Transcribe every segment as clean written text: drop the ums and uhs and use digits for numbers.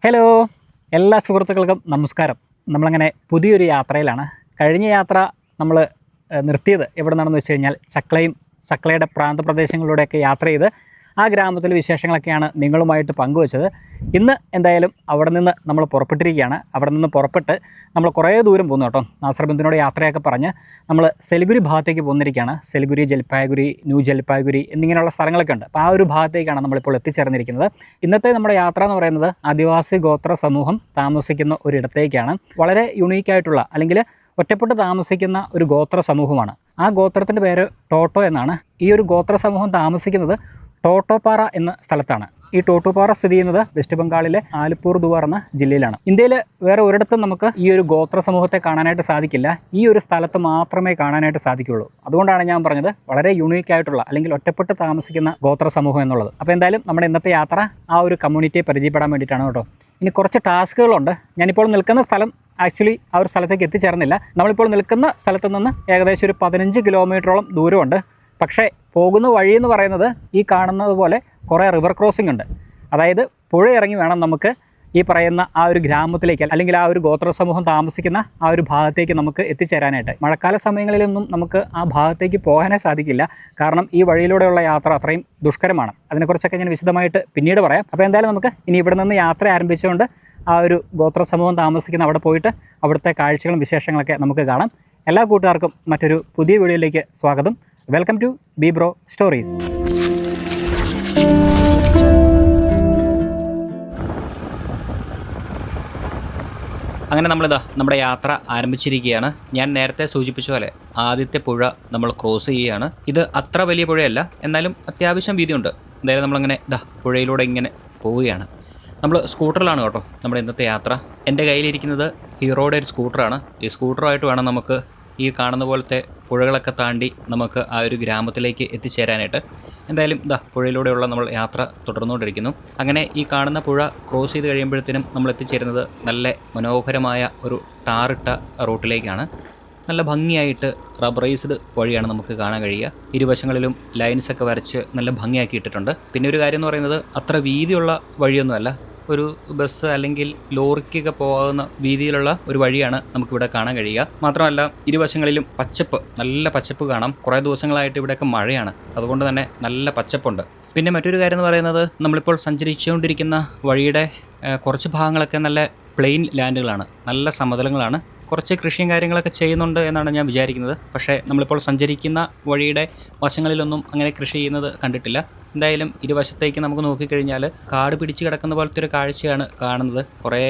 Hello, എല്ലാ സുഹൃത്തുക്കൾക്കും നമസ്കാരം. നമ്മളങ്ങനെ പുതിയൊരു യാത്രയിലാണ്. കഴിഞ്ഞ യാത്ര നമ്മൾ നിർത്തിയത് എവിടെ നിന്നാണെന്ന് വെച്ച് കഴിഞ്ഞാൽ ചക്ലയുടെ പ്രാന്തപ്രദേശങ്ങളിലൂടെയൊക്കെ യാത്ര ചെയ്ത് ആ ഗ്രാമത്തിലെ വിശേഷങ്ങളൊക്കെയാണ് നിങ്ങളുമായിട്ട് പങ്കുവച്ചത്. ഇന്ന് എന്തായാലും അവിടെ നിന്ന് നമ്മൾ പുറപ്പെട്ടിരിക്കുകയാണ്. അവിടെ നിന്ന് പുറപ്പെട്ട് നമ്മൾ കുറേ ദൂരം പോകുന്നു കേട്ടോ. നാസർബന്ദിനോട് യാത്രയൊക്കെ പറഞ്ഞ് നമ്മൾ സെലിഗുരി ഭാഗത്തേക്ക് പോകുന്നിരിക്കുകയാണ്. സെലിഗുരി, ജൽപായ്ഗുരി, ന്യൂ ജൽപായ്ഗുരി എന്നിങ്ങനെയുള്ള സ്ഥലങ്ങളൊക്കെ ഉണ്ട്. അപ്പോൾ ആ ഒരു ഭാഗത്തേക്കാണ് നമ്മളിപ്പോൾ എത്തിച്ചേർന്നിരിക്കുന്നത്. ഇന്നത്തെ നമ്മുടെ യാത്ര എന്ന് പറയുന്നത് ആദിവാസി ഗോത്ര സമൂഹം താമസിക്കുന്ന ഒരിടത്തേക്കാണ്. വളരെ യുണീക്കായിട്ടുള്ള അല്ലെങ്കിൽ ഒറ്റപ്പെട്ട് താമസിക്കുന്ന ഒരു ഗോത്ര സമൂഹമാണ്. ആ ഗോത്രത്തിൻ്റെ പേര് ടോട്ടോ എന്നാണ്. ഈ ഒരു ഗോത്ര സമൂഹം താമസിക്കുന്നത് ടോട്ടോപ്പാറ എന്ന സ്ഥലത്താണ്. ഈ ടോട്ടോപ്പാറ സ്ഥിതി ചെയ്യുന്നത് വെസ്റ്റ് ബംഗാളിലെ ആലിപ്പൂർ ദുവാർ എന്ന ജില്ലയിലാണ്. ഇന്ത്യയിൽ വേറെ ഒരിടത്തും നമുക്ക് ഈ ഒരു ഗോത്ര സമൂഹത്തെ കാണാനായിട്ട് സാധിക്കില്ല. ഈ ഒരു സ്ഥലത്ത് മാത്രമേ കാണാനായിട്ട് സാധിക്കുകയുള്ളൂ. അതുകൊണ്ടാണ് ഞാൻ പറഞ്ഞത് വളരെ യുണീക്കായിട്ടുള്ള അല്ലെങ്കിൽ ഒറ്റപ്പെട്ട് താമസിക്കുന്ന ഗോത്ര സമൂഹം എന്നുള്ളത്. അപ്പോൾ എന്തായാലും നമ്മുടെ ഇന്നത്തെ യാത്ര ആ ഒരു കമ്മ്യൂണിറ്റിയെ പരിചയപ്പെടാൻ വേണ്ടിയിട്ടാണ് കേട്ടോ. ഇനി കുറച്ച് ടാസ്കുകളുണ്ട്. ഞാനിപ്പോൾ നിൽക്കുന്ന സ്ഥലം ആക്ച്വലി ആ ഒരു സ്ഥലത്തേക്ക് എത്തിച്ചേർന്നില്ല. നമ്മളിപ്പോൾ നിൽക്കുന്ന സ്ഥലത്ത് നിന്ന് ഏകദേശം ഒരു 15 കിലോമീറ്ററോളം ദൂരമുണ്ട്. പക്ഷേ പോകുന്ന വഴിയെന്ന് പറയുന്നത് ഈ കാണുന്നത് പോലെ കുറേ റിവർ ക്രോസിംഗ് ഉണ്ട്. അതായത് പുഴ ഇറങ്ങി വേണം നമുക്ക് ഈ പറയുന്ന ആ ഒരു ഗ്രാമത്തിലേക്ക് അല്ലെങ്കിൽ ആ ഒരു ഗോത്ര സമൂഹം താമസിക്കുന്ന ആ ഒരു ഭാഗത്തേക്ക് നമുക്ക് എത്തിച്ചേരാനായിട്ട്. മഴക്കാല സമയങ്ങളിലൊന്നും നമുക്ക് ആ ഭാഗത്തേക്ക് പോകാനേ സാധിക്കില്ല. കാരണം ഈ വഴിയിലൂടെയുള്ള യാത്ര അത്രയും ദുഷ്കരമാണ്. അതിനെക്കുറിച്ചൊക്കെ ഞാൻ വിശദമായിട്ട് പിന്നീട് പറയാം. അപ്പോൾ എന്തായാലും നമുക്ക് ഇനി ഇവിടെ നിന്ന് യാത്ര ആരംഭിച്ചുകൊണ്ട് ആ ഒരു ഗോത്ര സമൂഹം താമസിക്കുന്ന അവിടെ പോയിട്ട് അവിടുത്തെ കാഴ്ചകളും വിശേഷങ്ങളൊക്കെ നമുക്ക് കാണാം. എല്ലാ കൂട്ടുകാർക്കും മറ്റൊരു പുതിയ വീഡിയോയിലേക്ക് സ്വാഗതം. Welcome to B Bro Stories. അങ്ങനെ നമ്മളിതാ നമ്മുടെ യാത്ര ആരംഭിച്ചിരിക്കുകയാണ്. ഞാൻ നേരത്തെ സൂചിപ്പിച്ച പോലെ ആദ്യത്തെ പുഴ നമ്മൾ ക്രോസ് ചെയ്യുകയാണ്. ഇത് അത്ര വലിയ പുഴയല്ല, എന്നാലും അത്യാവശ്യം വീതിയുണ്ട്. എന്തായാലും നമ്മളങ്ങനെ പുഴയിലൂടെ ഇങ്ങനെ പോവുകയാണ്. നമ്മൾ സ്കൂട്ടറിലാണ് കേട്ടോ നമ്മുടെ ഇന്നത്തെ യാത്ര. എൻ്റെ കയ്യിലിരിക്കുന്നത് ഹീറോയുടെ ഒരു സ്കൂട്ടറാണ്. ഈ സ്കൂട്ടറുമായിട്ട് വേണം നമുക്ക് ഈ കാണുന്ന പോലത്തെ പുഴകളൊക്കെ താണ്ടി നമുക്ക് ആ ഒരു ഗ്രാമത്തിലേക്ക് എത്തിച്ചേരാനായിട്ട്. എന്തായാലും പുഴയിലൂടെയുള്ള നമ്മൾ യാത്ര തുടർന്നുകൊണ്ടിരിക്കുന്നു. അങ്ങനെ ഈ കാണുന്ന പുഴ ക്രോസ് ചെയ്ത് കഴിയുമ്പോഴത്തേനും നമ്മൾ എത്തിച്ചേരുന്നത് നല്ല മനോഹരമായ ഒരു ടാറിട്ട റൂട്ടിലേക്കാണ്. നല്ല ഭംഗിയായിട്ട് റബ്ബറൈസ്ഡ് വഴിയാണ് നമുക്ക് കാണാൻ കഴിയുക. ഇരുവശങ്ങളിലും ലൈൻസൊക്കെ വരച്ച് നല്ല ഭംഗിയാക്കി ഇട്ടിട്ടുണ്ട്. പിന്നെ ഒരു കാര്യം എന്ന് പറയുന്നത് അത്ര വീതിയുള്ള വഴിയൊന്നുമല്ല. ഒരു ബസ് അല്ലെങ്കിൽ ലോറിക്കൊക്കെ പോകാവുന്ന വീതിയിലുള്ള ഒരു വഴിയാണ് നമുക്കിവിടെ കാണാൻ കഴിയുക. മാത്രമല്ല ഇരുവശങ്ങളിലും നല്ല പച്ചപ്പ് കാണാം. കുറേ ദിവസങ്ങളായിട്ട് ഇവിടെയൊക്കെ മഴയാണ്, അതുകൊണ്ട് തന്നെ നല്ല പച്ചപ്പുണ്ട്. പിന്നെ മറ്റൊരു കാര്യം എന്ന് പറയുന്നത് നമ്മളിപ്പോൾ സഞ്ചരിച്ചുകൊണ്ടിരിക്കുന്ന വഴിയുടെ കുറച്ച് ഭാഗങ്ങളൊക്കെ നല്ല പ്ലെയിൻ ലാൻഡുകളാണ്, നല്ല സമതലങ്ങളാണ്. കുറച്ച് കൃഷിയും കാര്യങ്ങളൊക്കെ ചെയ്യുന്നുണ്ട് എന്നാണ് ഞാൻ വിചാരിക്കുന്നത്. പക്ഷേ നമ്മളിപ്പോൾ സഞ്ചരിക്കുന്ന വഴിയുടെ വശങ്ങളിലൊന്നും അങ്ങനെ കൃഷി ചെയ്യുന്നത് കണ്ടിട്ടില്ല. എന്തായാലും ഇരുവശത്തേക്ക് നമുക്ക് നോക്കിക്കഴിഞ്ഞാൽ കാട് പിടിച്ച് കിടക്കുന്ന പോലത്തെ ഒരു കാഴ്ചയാണ് കാണുന്നത്. കുറേ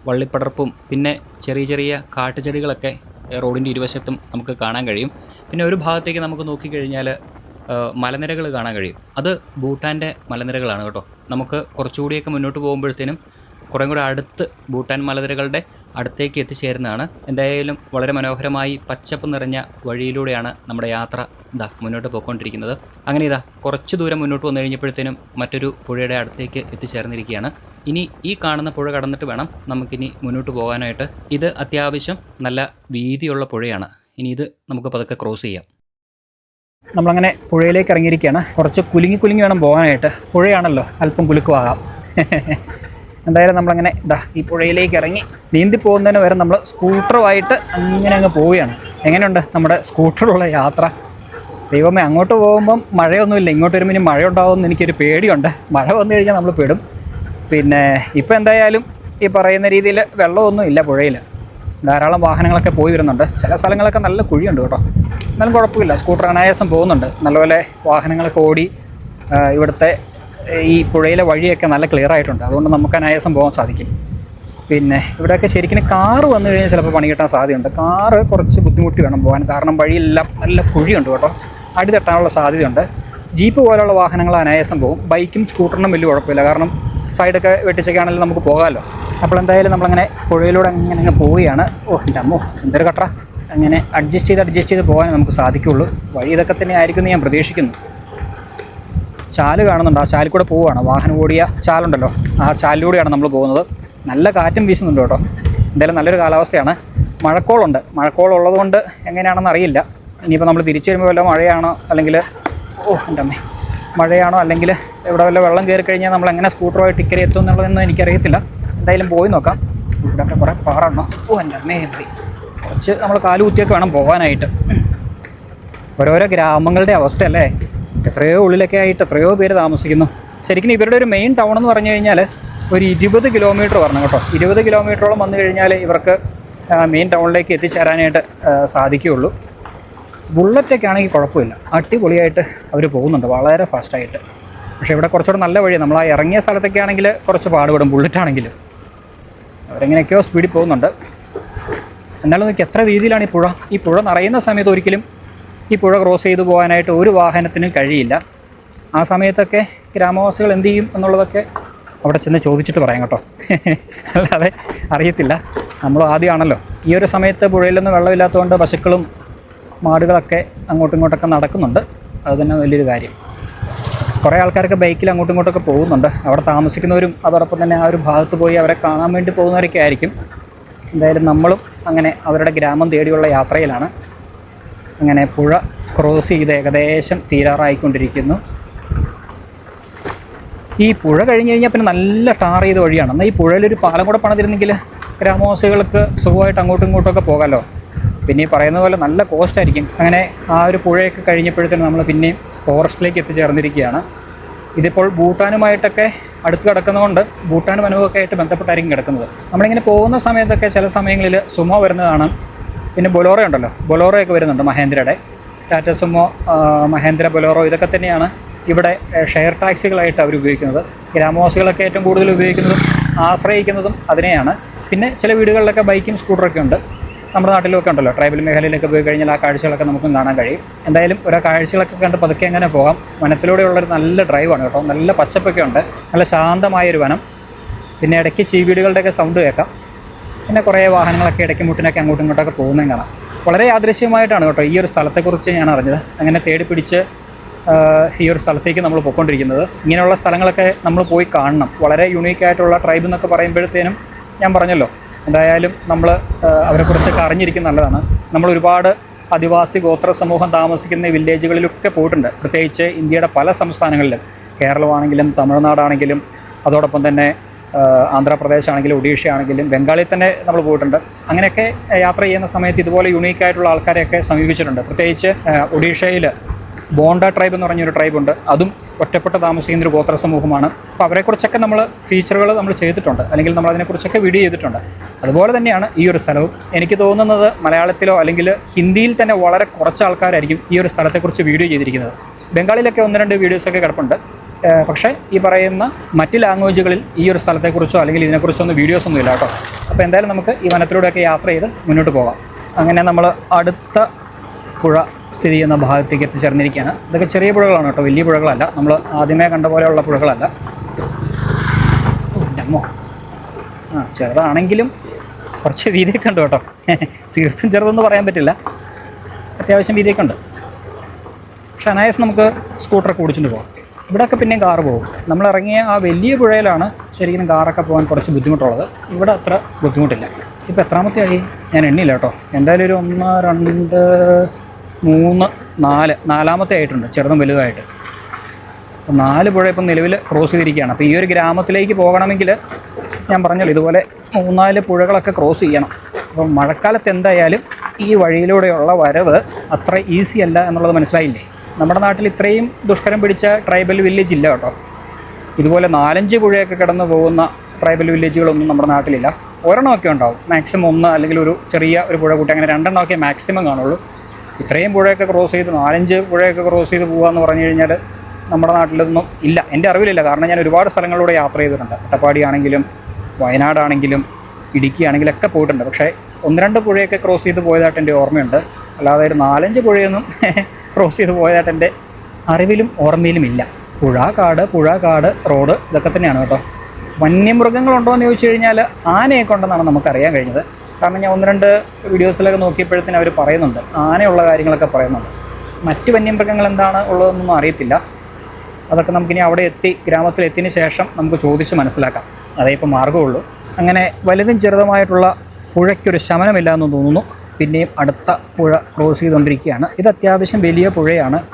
വള്ളിപ്പടർപ്പും പിന്നെ ചെറിയ ചെറിയ കാട്ടുചെടികളൊക്കെ റോഡിൻ്റെ ഇരുവശത്തും നമുക്ക് കാണാൻ കഴിയും. പിന്നെ ഒരു ഭാഗത്തേക്ക് നമുക്ക് നോക്കിക്കഴിഞ്ഞാൽ മലനിരകൾ കാണാൻ കഴിയും. അത് ഭൂട്ടാൻ്റെ മലനിരകളാണ് കേട്ടോ. നമുക്ക് കുറച്ചുകൂടിയൊക്കെ മുന്നോട്ട് പോകുമ്പോഴത്തേനും കുറേ കൂടെ അടുത്ത് ഭൂട്ടാൻ മലനിരകളുടെ അടുത്തേക്ക് എത്തിച്ചേരുന്നതാണ്. എന്തായാലും വളരെ മനോഹരമായി പച്ചപ്പ് നിറഞ്ഞ വഴിയിലൂടെയാണ് നമ്മുടെ യാത്ര മുന്നോട്ട് പോയിക്കൊണ്ടിരിക്കുന്നത്. അങ്ങനെ കുറച്ച് ദൂരം മുന്നോട്ട് വന്നു കഴിഞ്ഞപ്പോഴത്തേനും മറ്റൊരു പുഴയുടെ അടുത്തേക്ക് എത്തിച്ചേർന്നിരിക്കുകയാണ്. ഇനി ഈ കാണുന്ന പുഴ കടന്നിട്ട് വേണം നമുക്കിനി മുന്നോട്ട് പോകാനായിട്ട്. ഇത് അത്യാവശ്യം നല്ല വീതിയുള്ള പുഴയാണ്. ഇനി ഇത് നമുക്ക് പതുക്കെ ക്രോസ് ചെയ്യാം. നമ്മളങ്ങനെ പുഴയിലേക്ക് ഇറങ്ങിയിരിക്കുകയാണ്. കുറച്ച് കുലുങ്ങി വേണം പോകാനായിട്ട്. പുഴയാണല്ലോ, അല്പം കുലുക്കുവാകാം. എന്തായാലും നമ്മളങ്ങനെ ഈ പുഴയിലേക്ക് ഇറങ്ങി നീന്തി പോകുന്നതിന് വരെ നമ്മൾ സ്കൂട്ടറുമായിട്ട് അങ്ങനെ അങ്ങ് പോവുകയാണ്. എങ്ങനെയുണ്ട് നമ്മുടെ സ്കൂട്ടറിലുള്ള യാത്ര? ദൈവമേ, അങ്ങോട്ട് പോകുമ്പം മഴയൊന്നുമില്ല, ഇങ്ങോട്ട് വരുമ്പോൾ ഇനി മഴ ഉണ്ടാകുമെന്ന് എനിക്കൊരു പേടിയുണ്ട്. മഴ വന്നു കഴിഞ്ഞാൽ നമ്മൾ പെടും. പിന്നെ ഇപ്പോൾ എന്തായാലും ഈ പറയുന്ന രീതിയിൽ വെള്ളമൊന്നും ഇല്ല പുഴയിൽ. ധാരാളം വാഹനങ്ങളൊക്കെ പോയി വരുന്നുണ്ട്. ചില സ്ഥലങ്ങളൊക്കെ നല്ല കുഴിയുണ്ട് കേട്ടോ. എന്നാലും കുഴപ്പമില്ല, സ്കൂട്ടർ അനായാസം പോകുന്നുണ്ട്. നല്ലപോലെ വാഹനങ്ങളൊക്കെ ഓടി ഇവിടുത്തെ ഈ പുഴയിലെ വഴിയൊക്കെ നല്ല ക്ലിയർ ആയിട്ടുണ്ട്. അതുകൊണ്ട് നമുക്ക് അനായാസം പോകാൻ സാധിക്കും. പിന്നെ ഇവിടെയൊക്കെ ശരിക്കും കാറ് വന്നു കഴിഞ്ഞാൽ ചിലപ്പോൾ പണി കിട്ടാൻ സാധ്യതയുണ്ട്. കാറ് കുറച്ച് ബുദ്ധിമുട്ടി വേണം പോകാൻ, കാരണം വഴിയെല്ലാം നല്ല കുഴിയുണ്ട് കേട്ടോ. അടി തട്ടാനുള്ള സാധ്യതയുണ്ട്. ജീപ്പ് പോലുള്ള വാഹനങ്ങൾ അനായാസം പോകും. ബൈക്കും സ്കൂട്ടറിനും വലിയ കുഴപ്പമില്ല, കാരണം സൈഡൊക്കെ വെട്ടിച്ചൊക്കെയാണെങ്കിലും നമുക്ക് പോകാമല്ലോ. അപ്പോൾ എന്തായാലും നമ്മളങ്ങനെ പുഴയിലൂടെ അങ്ങനെ പോവുകയാണ്. എൻ്റെ അമ്മോ, എന്തൊരു കട്ടറ! അങ്ങനെ അഡ്ജസ്റ്റ് ചെയ്ത് പോകാൻ നമുക്ക് സാധിക്കുള്ളൂ. വഴി ഇതൊക്കെ തന്നെ ആയിരിക്കും എന്ന് ഞാൻ പ്രതീക്ഷിക്കുന്നു. ചാല് കാണുന്നുണ്ട്, ആ ചാലിൽ കൂടെ പോവുകയാണ്. വാഹനം ഓടിയ ചാലുണ്ടല്ലോ, ആ ചാലിലൂടെയാണ് നമ്മൾ പോകുന്നത്. നല്ല കാറ്റും വീശുന്നുണ്ട് കേട്ടോ. എന്തായാലും നല്ലൊരു കാലാവസ്ഥയാണ്. മഴക്കോളുള്ളത് കൊണ്ട് എങ്ങനെയാണെന്ന് അറിയില്ല. ഇനിയിപ്പോൾ നമ്മൾ തിരിച്ചു വരുമ്പോൾ വല്ല മഴയാണോ അല്ലെങ്കിൽ എൻ്റെ അമ്മേ മഴയാണോ അല്ലെങ്കിൽ ഇവിടെ വല്ല വെള്ളം കയറി കഴിഞ്ഞാൽ നമ്മൾ എങ്ങനെ സ്കൂട്ടറുമായിട്ട് ഇക്കരെ എത്തും എന്നുള്ളതൊന്നും എനിക്കറിയത്തില്ല. എന്തായാലും പോയി നോക്കാം. ഇവിടെയൊക്കെ കുറേ പാറണോ. എൻ്റെ അമ്മേ എത്തി. കുറച്ച് നമ്മൾ കാലുകുത്തിയൊക്കെ വേണം പോകാനായിട്ട്. ഓരോരോ ഗ്രാമങ്ങളുടെ അവസ്ഥയല്ലേ. എത്രയോ ഉള്ളിലൊക്കെ ആയിട്ട് എത്രയോ പേര് താമസിക്കുന്നു. ശരിക്കും ഇവരുടെ ഒരു മെയിൻ ടൗൺ എന്ന് പറഞ്ഞു കഴിഞ്ഞാൽ ഒരു 20 കിലോമീറ്റർ വരണം കേട്ടോ. 20 കിലോമീറ്ററോളം വന്നു കഴിഞ്ഞാൽ ഇവർക്ക് മെയിൻ ടൗണിലേക്ക് എത്തിച്ചേരാനായിട്ട് സാധിക്കുകയുള്ളൂ. ബുള്ളറ്റൊക്കെ ആണെങ്കിൽ കുഴപ്പമില്ല, അടിപൊളിയായിട്ട് അവർ പോകുന്നുണ്ട് വളരെ ഫാസ്റ്റായിട്ട്. പക്ഷേ ഇവിടെ കുറച്ചുകൂടെ നല്ല വഴിയാണ്. നമ്മൾ ആ ഇറങ്ങിയ സ്ഥലത്തൊക്കെ ആണെങ്കിൽ കുറച്ച് പാടുപെടും ബുള്ളറ്റാണെങ്കിലും. അവരെങ്ങനെയൊക്കെയോ സ്പീഡിൽ പോകുന്നുണ്ട്. എന്നാലും നോക്കി എത്ര രീതിയിലാണ് ഈ പുഴ നിറയുന്ന സമയത്ത് ഒരിക്കലും ഈ പുഴ ക്രോസ് ചെയ്തു പോകാനായിട്ട് ഒരു വാഹനത്തിനും കഴിയില്ല. ആ സമയത്തൊക്കെ ഗ്രാമവാസികൾ എന്ത് ചെയ്യും എന്നുള്ളതൊക്കെ അവിടെ ചെന്ന് ചോദിച്ചിട്ട് പറയാം കേട്ടോ. അല്ലാതെ അറിയത്തില്ല. നമ്മൾ ആദ്യമാണല്ലോ. ഈ ഒരു സമയത്ത് പുഴയിലൊന്നും വെള്ളമില്ലാത്തതുകൊണ്ട് പശുക്കളും മാടുകളൊക്കെ അങ്ങോട്ടും ഇങ്ങോട്ടൊക്കെ നടക്കുന്നുണ്ട്. അത് തന്നെ വലിയൊരു കാര്യം. കുറേ ആൾക്കാരൊക്കെ ബൈക്കിൽ അങ്ങോട്ടും ഇങ്ങോട്ടൊക്കെ പോകുന്നുണ്ട്. അവിടെ താമസിക്കുന്നവരും അതോടൊപ്പം തന്നെ ആ ഒരു ഭാഗത്ത് പോയി അവരെ കാണാൻ വേണ്ടി പോകുന്നവരൊക്കെ ആയിരിക്കും. എന്തായാലും നമ്മളും അങ്ങനെ അവരുടെ ഗ്രാമം തേടിയുള്ള യാത്രയിലാണ്. അങ്ങനെ പുഴ ക്രോസ് ചെയ്ത് ഏകദേശം തീരാറായിക്കൊണ്ടിരിക്കുന്നു. ഈ പുഴ കഴിഞ്ഞ് കഴിഞ്ഞാൽ പിന്നെ നല്ല ടാർ ചെയ്ത വഴിയാണ്. എന്നാൽ ഈ പുഴയിലൊരു പാലം കൂടെ പണിതിരുന്നെങ്കിൽ ഗ്രാമവാസികൾക്ക് സുഖമായിട്ട് അങ്ങോട്ടും ഇങ്ങോട്ടൊക്കെ പോകാമല്ലോ. പിന്നെ ഈ പറയുന്ന പോലെ നല്ല കോസ്റ്റായിരിക്കും. അങ്ങനെ ആ ഒരു പുഴയൊക്കെ കഴിഞ്ഞപ്പോഴത്തേനും നമ്മൾ പിന്നെയും ഫോറസ്റ്റിലേക്ക് എത്തിച്ചേർന്നിരിക്കുകയാണ്. ഇതിപ്പോൾ ഭൂട്ടാനുമായിട്ടൊക്കെ അടുത്ത് കിടക്കുന്നതുകൊണ്ട് ഭൂട്ടാനും വനവുമൊക്കെ ആയിട്ട് ബന്ധപ്പെട്ടായിരിക്കും കിടക്കുന്നത്. നമ്മളിങ്ങനെ പോകുന്ന സമയത്തൊക്കെ ചില സമയങ്ങളിൽ സുമോ വരുന്നത് കാണാം. പിന്നെ ബൊലോറോ ഉണ്ടല്ലോ, ബൊലോറോയൊക്കെ വരുന്നുണ്ട്. മഹേന്ദ്രയുടെ ടാറ്റ സുമോ, മഹേന്ദ്ര ബൊലോറോ ഇതൊക്കെ തന്നെയാണ് ഇവിടെ ഷെയർ ടാക്സികളായിട്ട് അവർ ഉപയോഗിക്കുന്നത്. ഗ്രാമവാസികളൊക്കെ ഏറ്റവും കൂടുതൽ ഉപയോഗിക്കുന്നതും ആശ്രയിക്കുന്നതും അതിനെയാണ്. പിന്നെ ചില വീടുകളിലൊക്കെ ബൈക്കും സ്കൂട്ടറൊക്കെ ഉണ്ട്. നമ്മുടെ നാട്ടിലൊക്കെ ഉണ്ടല്ലോ, ട്രൈബൽ മേഖലയിലൊക്കെ പോയി കഴിഞ്ഞാൽ ആ കാഴ്ചകളൊക്കെ നമുക്കും കാണാൻ കഴിയും. എന്തായാലും ഓരോ കാഴ്ചകളൊക്കെ കണ്ട് പതുക്കെ അങ്ങനെ പോകാം. വനത്തിലൂടെയുള്ളൊരു നല്ല ഡ്രൈവാണ് കേട്ടോ. നല്ല പച്ചപ്പൊക്കെ ഉണ്ട്, നല്ല ശാന്തമായൊരു വനം. പിന്നെ ഇടയ്ക്ക് ചീവീടുകളുടെയൊക്കെ സൗണ്ട് കേൾക്കാം. പിന്നെ കുറേ വാഹനങ്ങളൊക്കെ ഇടയ്ക്ക് മുട്ടിനൊക്കെ അങ്ങോട്ടും ഇങ്ങോട്ടൊക്കെ പോകുന്നതും കാണാം. വളരെ യാദൃശ്യമായിട്ടാണ് കേട്ടോ ഈ ഒരു സ്ഥലത്തെക്കുറിച്ച് ഞാൻ അറിഞ്ഞത്. അങ്ങനെ തേടി പിടിച്ച് ഈ ഒരു സ്ഥലത്തേക്ക് നമ്മൾ പോയിക്കൊണ്ടിരിക്കുന്നത്. ഇങ്ങനെയുള്ള സ്ഥലങ്ങളൊക്കെ നമ്മൾ പോയി കാണണം. വളരെ യുണീക്കായിട്ടുള്ള ട്രൈബ് എന്നൊക്കെ പറയുമ്പോഴത്തേനും ഞാൻ പറഞ്ഞല്ലോ, എന്തായാലും നമ്മൾ അവരെക്കുറിച്ചൊക്കെ അറിഞ്ഞിരിക്കുന്നത് നല്ലതാണ്. നമ്മൾ ഒരുപാട് ആദിവാസി ഗോത്ര സമൂഹം താമസിക്കുന്ന വില്ലേജുകളിലൊക്കെ പോയിട്ടുണ്ട്. പ്രത്യേകിച്ച് ഇന്ത്യയുടെ പല സംസ്ഥാനങ്ങളിലും, കേരളമാണെങ്കിലും തമിഴ്നാടാണെങ്കിലും അതോടൊപ്പം തന്നെ ആന്ധ്രാപ്രദേശ് ആണെങ്കിലും ഒഡീഷ ആണെങ്കിലും ബംഗാളിൽ തന്നെ നമ്മൾ പോയിട്ടുണ്ട്. അങ്ങനെയൊക്കെ യാത്ര ചെയ്യുന്ന സമയത്ത് ഇതുപോലെ യുണീക്കായിട്ടുള്ള ആൾക്കാരെയൊക്കെ സമീപിച്ചിട്ടുണ്ട്. പ്രത്യേകിച്ച് ഒഡീഷയിൽ ബോണ്ട ട്രൈബ് എന്ന് പറഞ്ഞൊരു ട്രൈബുണ്ട്. അതും ഒറ്റപ്പെട്ട് താമസിക്കുന്ന ഒരു ഗോത്ര സമൂഹമാണ്. അപ്പോൾ അവരെക്കുറിച്ചൊക്കെ നമ്മൾ ഫീച്ചറുകൾ നമ്മൾ ചെയ്തിട്ടുണ്ട്, അല്ലെങ്കിൽ നമ്മൾ അതിനെക്കുറിച്ചൊക്കെ വീഡിയോ ചെയ്തിട്ടുണ്ട്. അതുപോലെ തന്നെയാണ് ഈ ഒരു സ്ഥലവും. എനിക്ക് തോന്നുന്നത് മലയാളത്തിലോ അല്ലെങ്കിൽ ഹിന്ദിയിൽ തന്നെ വളരെ കുറച്ച് ആൾക്കാരായിരിക്കും ഈ ഒരു സ്ഥലത്തെക്കുറിച്ച് വീഡിയോ ചെയ്തിരിക്കുന്നത്. ബംഗാളിലൊക്കെ 1-2 വീഡിയോസൊക്കെ കിടപ്പുണ്ട്. പക്ഷേ ഈ പറയുന്ന മറ്റ് ലാംഗ്വേജുകളിൽ ഈ ഒരു സ്ഥലത്തെക്കുറിച്ചോ അല്ലെങ്കിൽ ഇതിനെക്കുറിച്ചൊന്നും വീഡിയോസൊന്നും ഇല്ല കേട്ടോ. അപ്പോൾ എന്തായാലും നമുക്ക് ഈ വനത്തിലൂടെയൊക്കെ യാത്ര ചെയ്ത് മുന്നോട്ട് പോകാം. അങ്ങനെ നമ്മൾ അടുത്ത പുഴ സ്ഥിതി ചെയ്യുന്ന ഭാഗത്തേക്ക് എത്തിച്ചേർന്നിരിക്കുകയാണ്. ഇതൊക്കെ ചെറിയ പുഴകളാണ് കേട്ടോ, വലിയ പുഴകളല്ല. നമ്മൾ ആദ്യമേ കണ്ട പോലെയുള്ള പുഴകളല്ല. അമ്മോ, ചെറുതാണെങ്കിലും കുറച്ച് വീതിയൊക്കെ ഉണ്ട് കേട്ടോ. തീർത്തും ചെറുതെന്ന് പറയാൻ പറ്റില്ല, അത്യാവശ്യം വീതിയൊക്കെ ഉണ്ട്. പക്ഷെ അനായാസം നമുക്ക് സ്കൂട്ടറൊക്കെ ഓടിച്ചിട്ട് പോകാം. ഇവിടെയൊക്കെ പിന്നെയും കാറ് പോകും. നമ്മളിറങ്ങിയ ആ വലിയ പുഴയിലാണ് ശരിക്കും കാറൊക്കെ പോകാൻ കുറച്ച് ബുദ്ധിമുട്ടുള്ളത്. ഇവിടെ അത്ര ബുദ്ധിമുട്ടില്ല. ഇപ്പോൾ എത്രാമത്തെ ആയി ഞാൻ എണ്ണിയില്ല കേട്ടോ. എന്തായാലും ഒരു 1, 2, 3, 4 നാലാമത്തെ ആയിട്ടുണ്ട്, ചെറുതും വലുതായിട്ട്. അപ്പോൾ 4 പുഴ ഇപ്പം നിലവിൽ ക്രോസ് ചെയ്തിരിക്കുകയാണ്. അപ്പോൾ ഈ ഒരു ഗ്രാമത്തിലേക്ക് പോകണമെങ്കിൽ ഞാൻ പറഞ്ഞല്ലോ ഇതുപോലെ 3-4 പുഴകളൊക്കെ ക്രോസ് ചെയ്യണം. അപ്പം മഴക്കാലത്ത് എന്തായാലും ഈ വഴിയിലൂടെയുള്ള വരവ് അത്ര ഈസി അല്ല എന്നുള്ളത് മനസ്സിലായില്ലേ. നമ്മുടെ നാട്ടിൽ ഇത്രയും ദുഷ്കരം പിടിച്ച ട്രൈബൽ വില്ലേജ് ഇല്ല കേട്ടോ. ഇതുപോലെ 4-5 പുഴയൊക്കെ കടന്നു പോകുന്ന ട്രൈബൽ വില്ലേജുകളൊന്നും നമ്മുടെ നാട്ടിലില്ല. ഒരെണ്ണമൊക്കെ ഉണ്ടാവും, മാക്സിമം 1 അല്ലെങ്കിൽ ഒരു ചെറിയ ഒരു പുഴ കൂട്ടി, അങ്ങനെ 2 എണ്ണമൊക്കെ മാക്സിമം കാണുള്ളൂ. ഇത്രയും പുഴയൊക്കെ ക്രോസ് ചെയ്ത് 4-5 പുഴയൊക്കെ ക്രോസ് ചെയ്ത് പോകുകയെന്ന് പറഞ്ഞു കഴിഞ്ഞാൽ നമ്മുടെ നാട്ടിലൊന്നും ഇല്ല, എൻ്റെ അറിവിലില്ല. കാരണം ഞാൻ ഒരുപാട് സ്ഥലങ്ങളിലൂടെ യാത്ര ചെയ്തിട്ടുണ്ട്. അട്ടപ്പാടി ആണെങ്കിലും വയനാടാണെങ്കിലും ഇടുക്കി ആണെങ്കിലും ഒക്കെ പോയിട്ടുണ്ട്. പക്ഷേ 1-2 പുഴയൊക്കെ ക്രോസ് ചെയ്ത് പോയതായിട്ട് എൻ്റെ ഓർമ്മയുണ്ട്. അല്ലാതെ ഒരു 4-5 പുഴയൊന്നും ക്രോസ് ചെയ്ത് പോയതായിട്ട് എൻ്റെ അറിവിലും ഓർമ്മയിലും ഇല്ല. പുഴ കാട് റോഡ് ഇതൊക്കെ തന്നെയാണ് കേട്ടോ. വന്യമൃഗങ്ങളുണ്ടോ എന്ന് ചോദിച്ചു കഴിഞ്ഞാൽ ആനയൊക്കെ ഉണ്ടെന്നാണ് നമുക്കറിയാൻ കഴിഞ്ഞത്. കാരണം ഞാൻ 1-2 വീഡിയോസിലൊക്കെ നോക്കിയപ്പോഴത്തേനും അവർ പറയുന്നുണ്ട്, ആനയുള്ള കാര്യങ്ങളൊക്കെ പറയുന്നുണ്ട്. മറ്റ് വന്യമൃഗങ്ങൾ എന്താണ് ഉള്ളതെന്നൊന്നും അറിയത്തില്ല. അതൊക്കെ നമുക്കിനി അവിടെ ഗ്രാമത്തിലെത്തിയതിന് ശേഷം നമുക്ക് ചോദിച്ച് മനസ്സിലാക്കാം. അതേ ഇപ്പോൾ മാർഗ്ഗമുള്ളൂ. അങ്ങനെ വലുതും ചെറുതുമായിട്ടുള്ള പുഴയ്ക്കൊരു ശമനമില്ല എന്ന് തോന്നുന്നു. പിന്നെയും അടുത്ത പുഴ ക്രോസ് ചെയ്തുകൊണ്ടിരിക്കുകയാണ്. ഇത് അത്യാവശ്യം വലിയ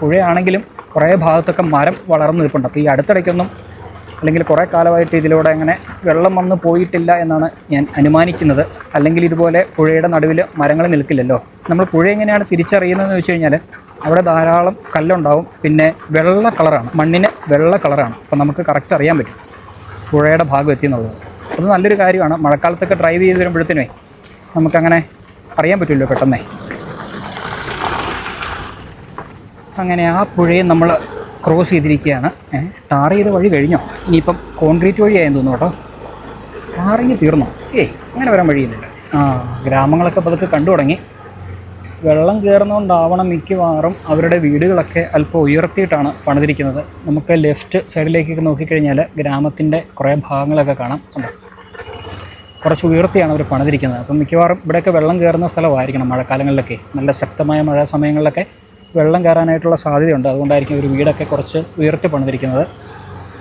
പുഴയാണെങ്കിലും കുറേ ഭാഗത്തൊക്കെ മരം വളർന്നു നിൽപ്പുണ്ട്. അപ്പോൾ ഈ അടുത്തിടയ്ക്കൊന്നും അല്ലെങ്കിൽ കുറേ കാലമായിട്ട് ഇതിലൂടെ അങ്ങനെ വെള്ളം വന്ന് പോയിട്ടില്ല എന്നാണ് ഞാൻ അനുമാനിക്കുന്നത്. അല്ലെങ്കിൽ ഇതുപോലെ പുഴയുടെ നടുവിൽ മരങ്ങൾ നിൽക്കില്ലല്ലോ. നമ്മൾ പുഴ എങ്ങനെയാണ് തിരിച്ചറിയുന്നതെന്ന് വെച്ച് കഴിഞ്ഞാൽ അവിടെ ധാരാളം കല്ലുണ്ടാവും, പിന്നെ വെള്ള കളറാണ്, മണ്ണിന് വെള്ള കളറാണ്. അപ്പോൾ നമുക്ക് കറക്റ്റ് അറിയാൻ പറ്റും പുഴയുടെ ഭാഗം എത്തി എന്നുള്ളത്. അത് നല്ലൊരു കാര്യമാണ്. മഴക്കാലത്തൊക്കെ ഡ്രൈവ് ചെയ്ത് വരുമ്പോഴത്തേനേ നമുക്കങ്ങനെ അറിയാൻ പറ്റുമല്ലോ പെട്ടെന്നേ. അങ്ങനെ ആ പുഴയെ നമ്മൾ ക്രോസ് ചെയ്തിരിക്കുകയാണ്. ടാർ ചെയ്ത വഴി കഴിഞ്ഞോ? ഇനിയിപ്പം കോൺക്രീറ്റ് വഴിയായെന്ന് തോന്നുന്നു കേട്ടോ. ടാറിങ് തീർന്നോ? അങ്ങനെ വരാൻ വഴിയില്ലല്ലോ. ഗ്രാമങ്ങളൊക്കെ അപ്പോൾ അതൊക്കെ കണ്ടു തുടങ്ങി. വെള്ളം കയറുന്നതുകൊണ്ടാവണം മിക്കവാറും അവരുടെ വീടുകളൊക്കെ അല്പം ഉയർത്തിയിട്ടാണ് പണിതിരിക്കുന്നത്. നമുക്ക് ലെഫ്റ്റ് സൈഡിലേക്കൊക്കെ നോക്കിക്കഴിഞ്ഞാൽ ഗ്രാമത്തിൻ്റെ കുറേ ഭാഗങ്ങളൊക്കെ കാണാം. കണ്ടോ, കുറച്ച് ഉയർത്തിയാണ് അവർ പണിതിരിക്കുന്നത്. അപ്പം മിക്കവാറും ഇവിടെയൊക്കെ വെള്ളം കയറുന്ന സ്ഥലമായിരിക്കണം മഴക്കാലങ്ങളിലൊക്കെ. നല്ല ശക്തമായ മഴ സമയങ്ങളിലൊക്കെ വെള്ളം കയറാനായിട്ടുള്ള സാധ്യതയുണ്ട്. അതുകൊണ്ടായിരിക്കും ഒരു വീടൊക്കെ കുറച്ച് ഉയർത്തി പണിതിരിക്കുന്നത്.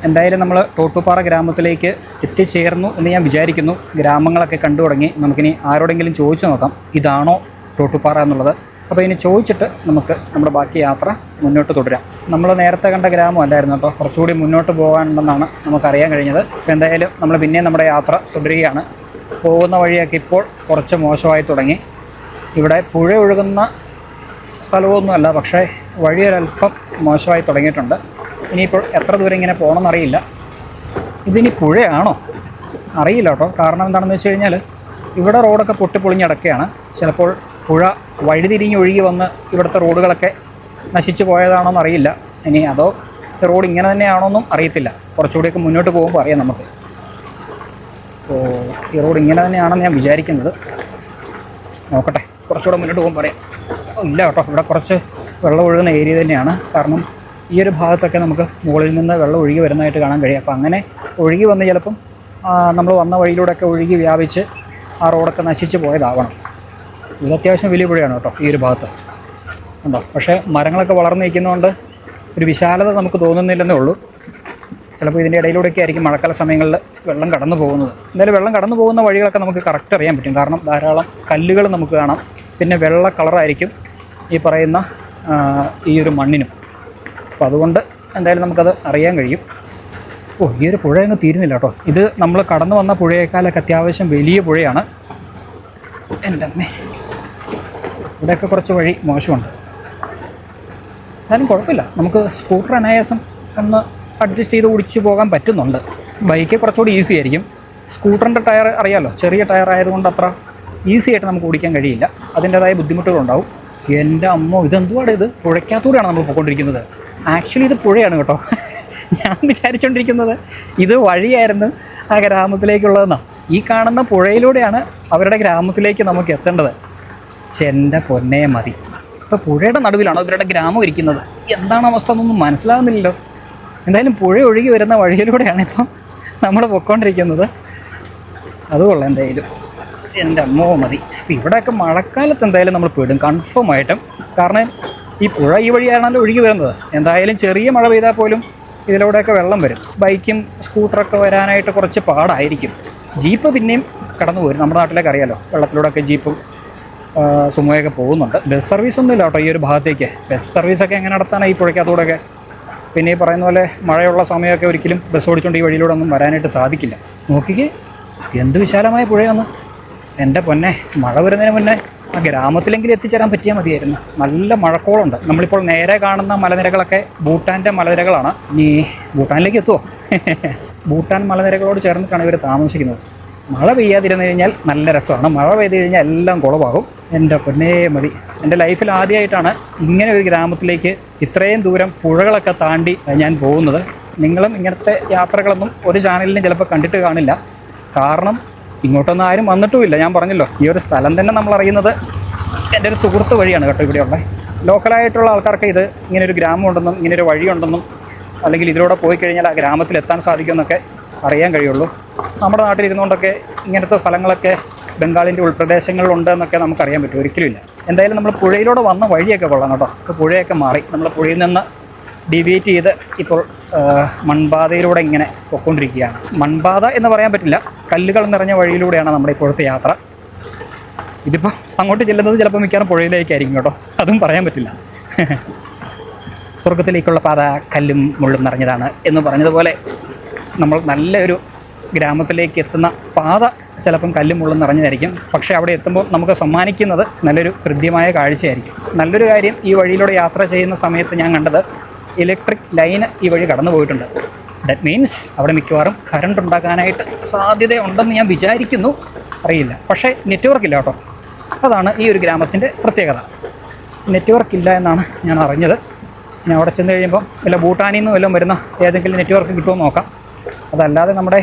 എന്തായാലും നമ്മൾ തോട്ടുപാറ ഗ്രാമത്തിലേക്ക് എത്തിച്ചേർന്നു എന്ന് ഞാൻ വിചാരിക്കുന്നു. ഗ്രാമങ്ങളൊക്കെ കണ്ടു തുടങ്ങി. നമുക്കിനി ആരോടെങ്കിലും ചോദിച്ചു നോക്കാം ഇതാണോ തോട്ടുപാറ എന്നുള്ളത്. അപ്പോൾ ഇനി ചോദിച്ചിട്ട് നമുക്ക് നമ്മുടെ ബാക്കി യാത്ര മുന്നോട്ട് തുടരാം. നമ്മൾ നേരത്തെ കണ്ട ഗ്രാമം അല്ലായിരുന്നു കേട്ടോ, കുറച്ചുകൂടി മുന്നോട്ട് പോകാനുണ്ടെന്നാണ് നമുക്കറിയാൻ കഴിഞ്ഞത്. അപ്പോൾ എന്തായാലും നമ്മൾ പിന്നെയും നമ്മുടെ യാത്ര തുടരുകയാണ്. പോകുന്ന വഴിയൊക്കെ ഇപ്പോൾ കുറച്ച് മോശമായി തുടങ്ങി. ഇവിടെ പുഴ ഒഴുകുന്ന സ്ഥലമൊന്നുമല്ല, പക്ഷേ വഴിയൊരല്പം മോശമായി തുടങ്ങിയിട്ടുണ്ട്. ഇനിയിപ്പോൾ എത്ര ദൂരം ഇങ്ങനെ പോകണമെന്നറിയില്ല. ഇതിനി പുഴയാണോ അറിയില്ല കേട്ടോ. കാരണം എന്താണെന്ന് വെച്ച് കഴിഞ്ഞാൽ ഇവിടെ റോഡൊക്കെ പൊട്ടിപ്പൊളിഞ്ഞടക്കുകയാണ്. ചിലപ്പോൾ പുഴ വഴിതിരിഞ്ഞ് ഒഴുകി വന്ന് ഇവിടുത്തെ റോഡുകളൊക്കെ നശിച്ചു പോയതാണോന്ന് അറിയില്ല. ഇനി അതോ റോഡ് ഇങ്ങനെ തന്നെയാണോന്നും അറിയത്തില്ല. കുറച്ചുകൂടിയൊക്കെ മുന്നോട്ട് പോകുമ്പോൾ അറിയാം നമുക്ക്. അപ്പോൾ ഈ റോഡ് ഇങ്ങനെ തന്നെയാണെന്ന് ഞാൻ വിചാരിക്കുന്നത്. നോക്കട്ടെ, കുറച്ചുകൂടെ മുന്നോട്ട് പോകുമ്പോൾ പറയാം. ഇല്ല കേട്ടോ, ഇവിടെ കുറച്ച് വെള്ളം ഒഴുകുന്ന ഏരിയ തന്നെയാണ്. കാരണം ഈ ഒരു ഭാഗത്തൊക്കെ നമുക്ക് മുകളിൽ നിന്ന് വെള്ളം ഒഴുകി വരുന്നതായിട്ട് കാണാൻ കഴിയും. അപ്പോൾ അങ്ങനെ ഒഴുകി വന്ന് ചിലപ്പം നമ്മൾ വന്ന വഴിയിലൂടെയൊക്കെ ഒഴുകി വ്യാപിച്ച് ആ റോഡൊക്കെ നശിച്ച് പോയതാവണം. ഇത് അത്യാവശ്യം വലിയ പുഴയാണ് കേട്ടോ ഈ ഒരു ഭാഗത്ത് ഉണ്ടോ. പക്ഷേ മരങ്ങളൊക്കെ വളർന്നു നിൽക്കുന്നതുകൊണ്ട് ഒരു വിശാലത നമുക്ക് തോന്നുന്നില്ലെന്നേ ഉള്ളൂ. ചിലപ്പോൾ ഇതിൻ്റെ ഇടയിലൂടെയൊക്കെ ആയിരിക്കും മഴക്കാല സമയങ്ങളിൽ വെള്ളം കടന്നു പോകുന്നത്. എന്തായാലും വെള്ളം കടന്നു പോകുന്ന വഴികളൊക്കെ നമുക്ക് കറക്റ്റ് അറിയാൻ പറ്റും. കാരണം ധാരാളം കല്ലുകൾ നമുക്ക് കാണാം. പിന്നെ വെള്ള കളറായിരിക്കും ഈ പറയുന്ന ഈ ഒരു മണ്ണിനും. അപ്പോൾ അതുകൊണ്ട് എന്തായാലും നമുക്കത് അറിയാൻ കഴിയും. ഈ ഒരു പുഴ അങ്ങ് തീരുന്നില്ല കേട്ടോ. ഇത് നമ്മൾ കടന്നു വന്ന പുഴയേക്കാളൊക്കെ അത്യാവശ്യം വലിയ പുഴയാണ്. എൻ്റെ അമ്മേ, ഇവിടെയൊക്കെ കുറച്ച് വഴി മോശമുണ്ട്. എന്നാലും കുഴപ്പമില്ല, നമുക്ക് സ്കൂട്ടർ അനായാസം ഒന്ന് അഡ്ജസ്റ്റ് ചെയ്ത് ഓടിച്ച് പോകാൻ പറ്റുന്നുണ്ട്. ബൈക്ക് കുറച്ചുകൂടി ഈസി ആയിരിക്കും. സ്കൂട്ടറിൻ്റെ ടയർ അറിയാമല്ലോ, ചെറിയ ടയർ ആയതുകൊണ്ട് അത്ര ഈസി ആയിട്ട് നമുക്ക് ഓടിക്കാൻ കഴിയില്ല. അതിൻ്റേതായ ബുദ്ധിമുട്ടുകളുണ്ടാവും. എൻ്റെ അമ്മോ, ഇതെന്തുവാണ് ഇത്? പുഴയ്ക്കകത്തൂടെയാണ് നമ്മൾ പോയിക്കൊണ്ടിരിക്കുന്നത്. ആക്ച്വലി ഇത് പുഴയാണ് കേട്ടോ. ഞാൻ വിചാരിച്ചുകൊണ്ടിരിക്കുന്നത് ഇത് വഴിയായിരുന്നു ആ ഗ്രാമത്തിലേക്കുള്ളതെന്നാണ്. ഈ കാണുന്ന പുഴയിലൂടെയാണ് അവരുടെ ഗ്രാമത്തിലേക്ക് നമുക്ക് എത്തേണ്ടത്. എൻ്റെ പൊന്നേ മതി. ഇപ്പോൾ പുഴയുടെ നടുവിലാണോ ഇവരുടെ ഗ്രാമം ഇരിക്കുന്നത്? എന്താണ് അവസ്ഥ എന്നൊന്നും മനസ്സിലാകുന്നില്ലല്ലോ. എന്തായാലും പുഴ ഒഴുകി വരുന്ന വഴിയിലൂടെയാണ് ഇപ്പം നമ്മൾ പൊയ്ക്കൊണ്ടിരിക്കുന്നത്. അതുകൊള്ളാം എന്തായാലും. എൻ്റെ അമ്മോ മതി. അപ്പോൾ ഇവിടെയൊക്കെ മഴക്കാലത്ത് എന്തായാലും നമ്മൾ പെടും കൺഫേം ആയിട്ടും. കാരണം ഈ പുഴ ഈ വഴിയാണല്ലോ ഒഴുകി വരുന്നത്. എന്തായാലും ചെറിയ മഴ പെയ്താൽ പോലും ഇതിലൂടെയൊക്കെ വെള്ളം വരും. ബൈക്കും സ്കൂട്ടറൊക്കെ വരാനായിട്ട് കുറച്ച് പാടായിരിക്കും. ജീപ്പ് പിന്നെയും കടന്നു പോരും. നമ്മുടെ നാട്ടിലേക്ക് അറിയാമല്ലോ, വെള്ളത്തിലൂടെയൊക്കെ ജീപ്പും സുമയൊക്കെ പോകുന്നുണ്ട്. ബസ് സർവീസൊന്നും ഇല്ല കേട്ടോ ഈ ഒരു ഭാഗത്തേക്ക്. ബസ് സർവീസൊക്കെ എങ്ങനെ നടത്താനാണ് ഈ പുഴയ്ക്കകത്തൂടെയൊക്കെ? പിന്നെ ഈ പറയുന്ന പോലെ മഴയുള്ള സമയമൊക്കെ ഒരിക്കലും ബസ് ഓടിച്ചുകൊണ്ട് ഈ വഴിയിലൂടെ ഒന്നും വരാനായിട്ട് സാധിക്കില്ല. നോക്കിക്കേ, എന്ത് വിശാലമായ പുഴയാണ്. എൻ്റെ പൊന്നെ, മഴ വരുന്നതിന് മുന്നേ ആ ഗ്രാമത്തിലെങ്കിലും എത്തിച്ചേരാൻ പറ്റിയാൽ മതിയായിരുന്നു. നല്ല മഴക്കോളുണ്ട്. നമ്മളിപ്പോൾ നേരെ കാണുന്ന മലനിരകളൊക്കെ ഭൂട്ടാൻ്റെ മലനിരകളാണ്. ഇനി ഭൂട്ടാനിലേക്ക് എത്തുമോ? ഭൂട്ടാൻ മലനിരകളോട് ചേർന്നിട്ടാണ് ഇവർ താമസിക്കുന്നത്. മഴ പെയ്യാതിരുന്നു കഴിഞ്ഞാൽ നല്ല രസമാണ്. മഴ പെയ്ത് കഴിഞ്ഞാൽ എല്ലാം കുളമാകും. എൻ്റെ പൊന്നേ മതി. എൻ്റെ ലൈഫിൽ ആദ്യമായിട്ടാണ് ഇങ്ങനെ ഒരു ഗ്രാമത്തിലേക്ക് ഇത്രയും ദൂരം പുഴകളൊക്കെ താണ്ടി ഞാൻ പോകുന്നത്. നിങ്ങളും ഇങ്ങനത്തെ യാത്രകളൊന്നും ഒരു ചാനലിലും ചിലപ്പോൾ കണ്ടിട്ട് കാണില്ല. കാരണം ഇങ്ങോട്ടൊന്നും ആരും വന്നിട്ടുമില്ല. ഞാൻ പറഞ്ഞല്ലോ, ഈ ഒരു സ്ഥലം തന്നെ നമ്മൾ അറിയുന്നത് എൻ്റെ ഒരു സുഹൃത്ത് വഴിയാണ് കേട്ടോ. ഇവിടെയുള്ള ലോക്കലായിട്ടുള്ള ആൾക്കാർക്ക് ഇത് ഇങ്ങനൊരു ഗ്രാമമുണ്ടെന്നും ഇങ്ങനൊരു വഴിയുണ്ടെന്നും അല്ലെങ്കിൽ ഇതിലൂടെ പോയി കഴിഞ്ഞാൽ ആ ഗ്രാമത്തിൽ എത്താൻ സാധിക്കുമെന്നൊക്കെ അറിയാൻ കഴിയുള്ളൂ. നമ്മുടെ നാട്ടിലിരുന്നുകൊണ്ടൊക്കെ ഇങ്ങനത്തെ സ്ഥലങ്ങളൊക്കെ ബംഗാളിൻ്റെ ഉൾപ്രദേശങ്ങളിലുണ്ട് എന്നൊക്കെ നമുക്കറിയാൻ പറ്റും. ഒരിക്കലും ഇല്ല. എന്തായാലും നമ്മൾ പുഴയിലൂടെ വന്ന വഴിയൊക്കെ കൊള്ളാം കേട്ടോ. ഇപ്പോൾ പുഴയൊക്കെ മാറി. നമ്മൾ പുഴയിൽ നിന്ന് ഡീവിയേറ്റ് ചെയ്ത് ഇപ്പോൾ മൺപാതയിലൂടെ ഇങ്ങനെ പൊയ്ക്കൊണ്ടിരിക്കുകയാണ്. മൺപാത എന്ന് പറയാൻ പറ്റില്ല, കല്ലുകൾ നിറഞ്ഞ വഴിയിലൂടെയാണ് നമ്മുടെ ഇപ്പോഴത്തെ യാത്ര. ഇതിപ്പോൾ അങ്ങോട്ട് ചെല്ലുന്നത് ചിലപ്പോൾ മിക്കവാറും പുഴയിലേക്കായിരിക്കും കേട്ടോ. അതും പറയാൻ പറ്റില്ല. സ്വർഗത്തിലേക്കുള്ള പാത കല്ലും മുള്ളും നിറഞ്ഞതാണ് എന്ന് പറഞ്ഞതുപോലെ നമ്മൾ നല്ലൊരു ഗ്രാമത്തിലേക്ക് എത്തുന്ന പാത ചിലപ്പം കല്ലും മുള്ളും നിറഞ്ഞതായിരിക്കും. പക്ഷേ അവിടെ എത്തുമ്പോൾ നമുക്ക് സമ്മാനിക്കുന്നത് നല്ലൊരു ഹൃദ്യമായ കാഴ്ചയായിരിക്കും. നല്ലൊരു കാര്യം, ഈ വഴിയിലൂടെ യാത്ര ചെയ്യുന്ന സമയത്ത് ഞാൻ കണ്ടത് ഇലക്ട്രിക് ലൈന് ഈ വഴി കടന്നു പോയിട്ടുണ്ട്. ദാറ്റ് മീൻസ് അവിടെ മിക്കവാറും കറണ്ട് ഉണ്ടാക്കാനായിട്ട് സാധ്യതയുണ്ടെന്ന് ഞാൻ വിചാരിക്കുന്നു, അറിയില്ല. പക്ഷേ നെറ്റ്വർക്ക് ഇല്ല കേട്ടോ. അതാണ് ഈ ഒരു ഗ്രാമത്തിൻ്റെ പ്രത്യേകത. നെറ്റ്വർക്ക് ഇല്ല എന്നാണ് ഞാൻ അറിഞ്ഞത്. ഞാൻ അവിടെ ചെന്ന് കഴിയുമ്പോൾ വല്ല ഭൂട്ടാനിൽ നിന്ന് വല്ലതും വരുന്ന ഏതെങ്കിലും നെറ്റ്വർക്ക് കിട്ടുമോ നോക്കാം. അതല്ലാതെ നമ്മുടെ